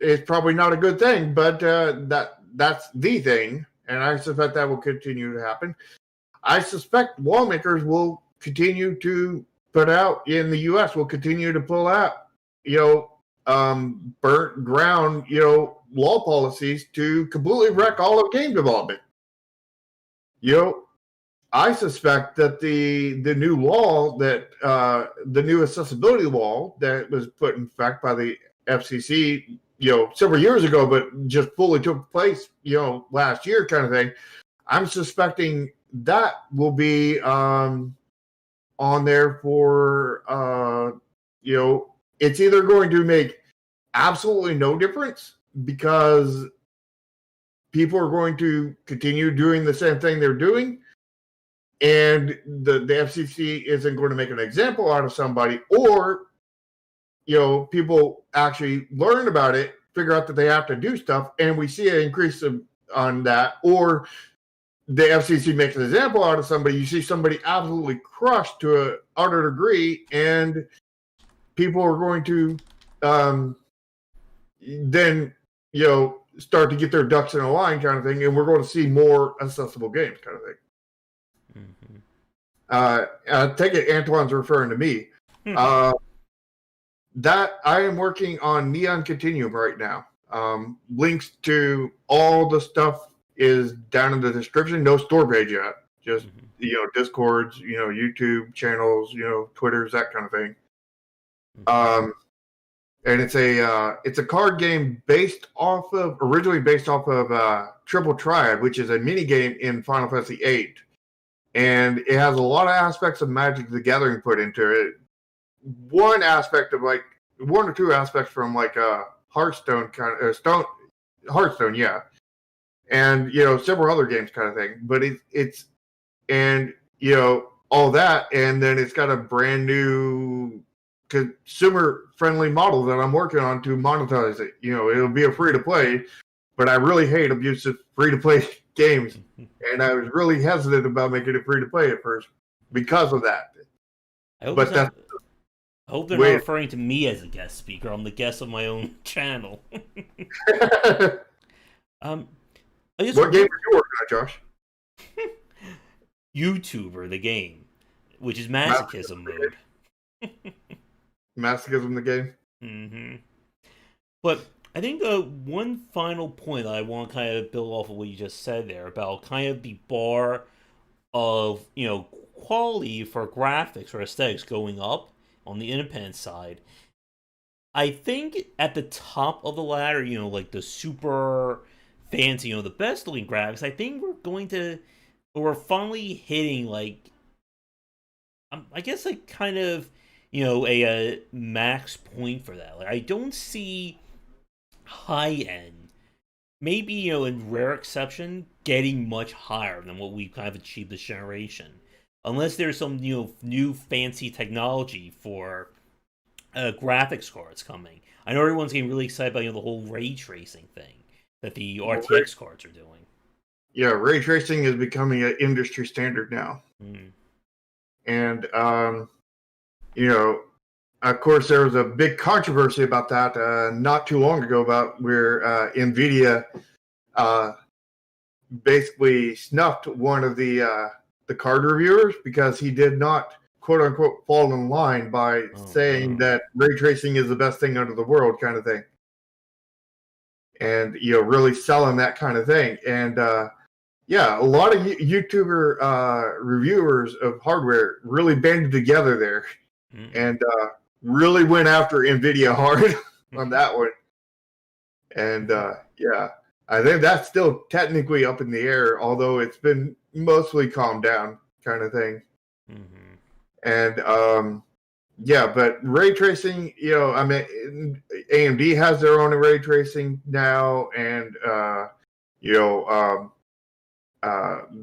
is probably not a good thing, but that's the thing, and I suspect that will continue to happen. I suspect lawmakers will continue to put out in the U.S. will continue to pull out, burnt ground, law policies to completely wreck all of game development. I suspect that the new law that the new accessibility law that was put in effect by the FCC, several years ago, but just fully took place, last year, kind of thing. I'm suspecting that will be on there for it's either going to make absolutely no difference because people are going to continue doing the same thing they're doing, and the FCC isn't going to make an example out of somebody, or people actually learn about it, figure out that they have to do stuff, and we see an increase on that, or the FCC makes an example out of somebody, you see somebody absolutely crushed to an utter degree, and people are going to then start to get their ducks in a line, kind of thing, and we're going to see more accessible games, kind of thing. I take it Antoine's referring to me. That I am working on Neon Continuum right now. Links to all the stuff is down in the description. No store page yet. Just Discords, YouTube channels, Twitters, that kind of thing. And it's a card game originally based off of Triple Triad, which is a mini game in Final Fantasy VIII. And it has a lot of aspects of Magic the Gathering put into it. One or two aspects from Hearthstone kind of Hearthstone, yeah, and several other games kind of thing. But it's all that, and then it's got a brand new consumer friendly model that I'm working on to monetize it. It'll be a free to play, but I really hate abusive free to play games, and I was really hesitant about making it free to play at first because of that. I hope they're not referring to me as a guest speaker. I'm the guest of my own channel. What game are you working on, Josh? YouTuber, the game, which is masochism mode. Masochism, the game. But I think one final point that I want to kind of build off of what you just said there about kind of the bar of quality for graphics or aesthetics going up on the independent side. I think at the top of the ladder, like the super fancy, the best looking graphics, I think we're finally hitting I guess kind of a max point for that. I don't see high end, maybe in rare exception, getting much higher than what we've kind of achieved this generation, unless there's some new fancy technology for graphics cards coming. I know everyone's getting really excited about the whole ray tracing thing that the RTX cards are doing. Yeah, ray tracing is becoming an industry standard now. And of course, there was a big controversy about that not too long ago about where NVIDIA basically snuffed one of the card reviewers because he did not, quote unquote, fall in line by saying that ray tracing is the best thing under the world, kind of thing, and really selling that kind of thing. And yeah, a lot of YouTuber reviewers of hardware really banded together there and really went after NVIDIA hard on that one. And yeah, I think that's still technically up in the air, although it's been mostly calmed down, kind of thing. And yeah, but ray tracing, I mean, AMD has their own ray tracing now, and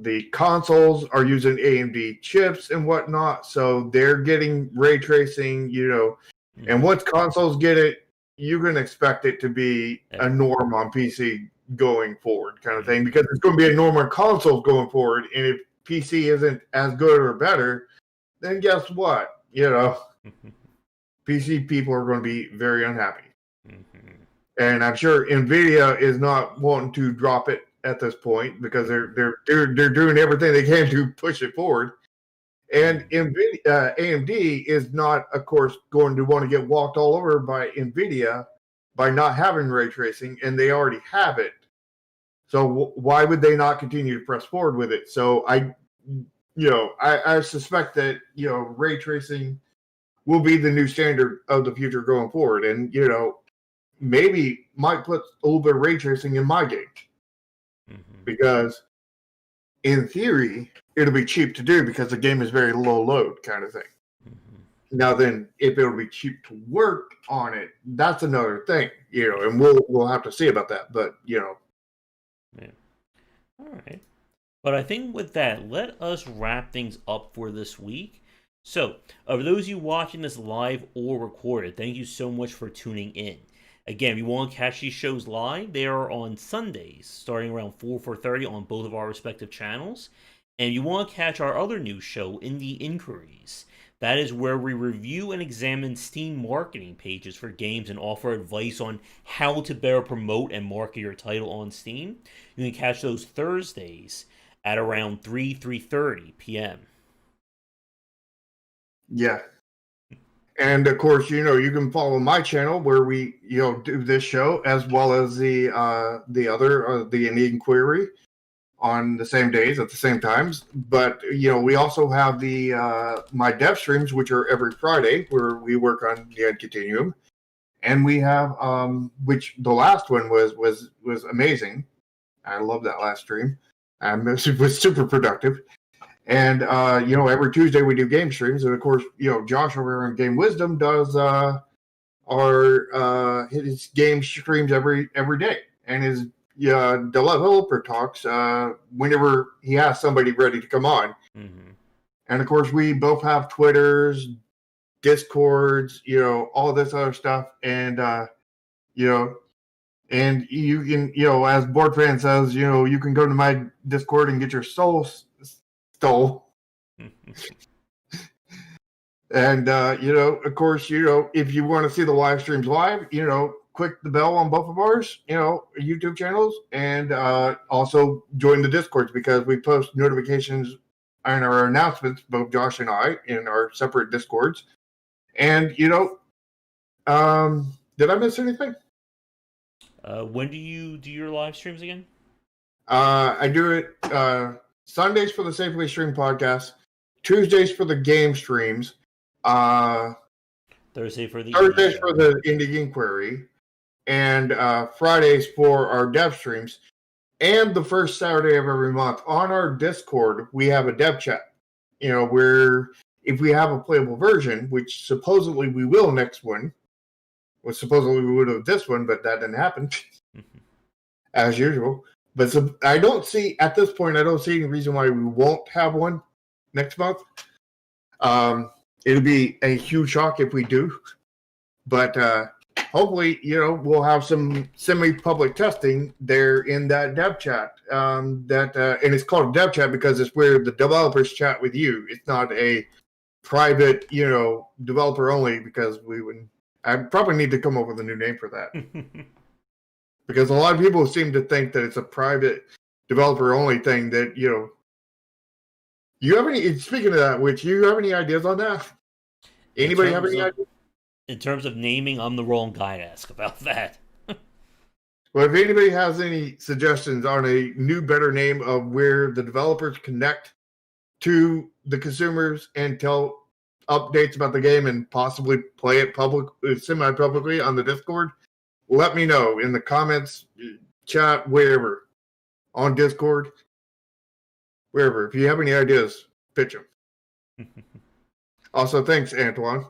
the consoles are using AMD chips and whatnot, so they're getting ray tracing, and once consoles get it, you can expect it to be a norm on PC going forward, kind of thing, because it's going to be a norm on consoles going forward, and if PC isn't as good or better, then guess what? PC people are going to be very unhappy. And I'm sure NVIDIA is not wanting to drop it at this point because they're doing everything they can to push it forward. And AMD is not, of course, going to want to get walked all over by NVIDIA by not having ray tracing, and they already have it. So why would they not continue to press forward with it? So I suspect that ray tracing will be the new standard of the future going forward, and maybe might put a little bit of ray tracing in my game. Because in theory, it'll be cheap to do because the game is very low load, kind of thing. Now then, if it'll be cheap to work on it, that's another thing, and we'll have to see about that. But Yeah. All right. But I think with that, let us wrap things up for this week. So, for those of you watching this live or recorded, thank you so much for tuning in. Again, if you want to catch these shows live, they are on Sundays, starting around 4:30 on both of our respective channels. And you want to catch our other news show, Indie Inquiries. That is where we review and examine Steam marketing pages for games and offer advice on how to better promote and market your title on Steam. You can catch those Thursdays at around 3:30 p.m. Yeah. And of course, you can follow my channel where we, do this show as well as the other, the Indie Inquiry, on the same days at the same times. But we also have the my dev streams, which are every Friday, where we work on the End Continuum, and we have which the last one was amazing. I love that last stream. It was super productive. And, every Tuesday we do game streams. And, of course, Josh over in Game Wisdom does his game streams every day. And his developer talks whenever he has somebody ready to come on. And, of course, we both have Twitters, Discords, all this other stuff. And, and you can, as Boardfan says, you can go to my Discord and get your soul stole. And of course, if you want to see the live streams live, click the bell on both of ours, YouTube channels, and also join the Discords, because we post notifications and our announcements, both Josh and I, in our separate Discords. And did I miss anything? When do you do your live streams again? I do it Sundays for the Safely Stream podcast, Tuesdays for the game streams, Thursdays for the Indie Inquiry, and Fridays for our dev streams. And the first Saturday of every month on our Discord, we have a dev chat. Where if we have a playable version, which supposedly we will next one, well, supposedly we would have this one, but that didn't happen, as usual. But I don't see, at this point, any reason why we won't have one next month. It'll be a huge shock if we do. But hopefully, we'll have some semi-public testing there in that dev chat. And it's called dev chat because it's where the developers chat with you. It's not a private, developer only, because I probably need to come up with a new name for that. Because a lot of people seem to think that it's a private developer only thing that, you have any, speaking of that, which you have any ideas on that? Anybody have any ideas? In terms of naming, I'm the wrong guy to ask about that. Well, if anybody has any suggestions on a new, better name of where the developers connect to the consumers and tell updates about the game and possibly play it semi-publicly on the Discord, let me know in the comments, chat, wherever, on Discord, wherever. If you have any ideas, pitch them. Also, thanks, Antoine.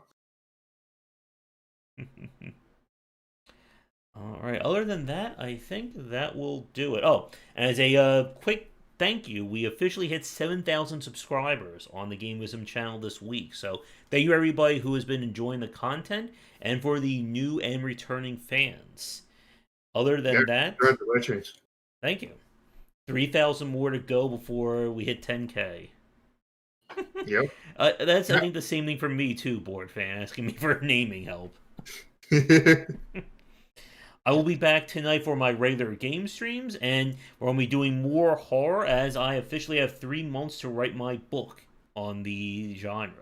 All right. Other than that, I think that will do it. Oh, and as a quick thank you, we officially hit 7,000 subscribers on the Game Wisdom channel this week. So thank you, everybody who has been enjoying the content, and for the new and returning fans. Other than that, congratulations. Thank you. 3,000 more to go before we hit 10K. Yep. That's, I think, the same thing for me, too, Board Fan, asking me for naming help. I will be back tonight for my regular game streams, and we're going to be doing more horror, as I officially have 3 months to write my book on the genre.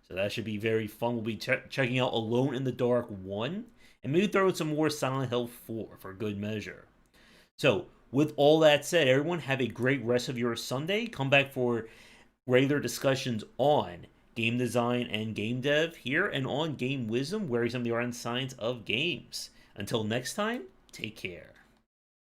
So that should be very fun. We'll be checking out Alone in the Dark 1, and maybe throw in some more Silent Hill 4 for good measure. So, with all that said, everyone have a great rest of your Sunday. Come back for regular discussions on game design and game dev here, and on Game Wisdom, where some of the art and science of games. Until next time, take care.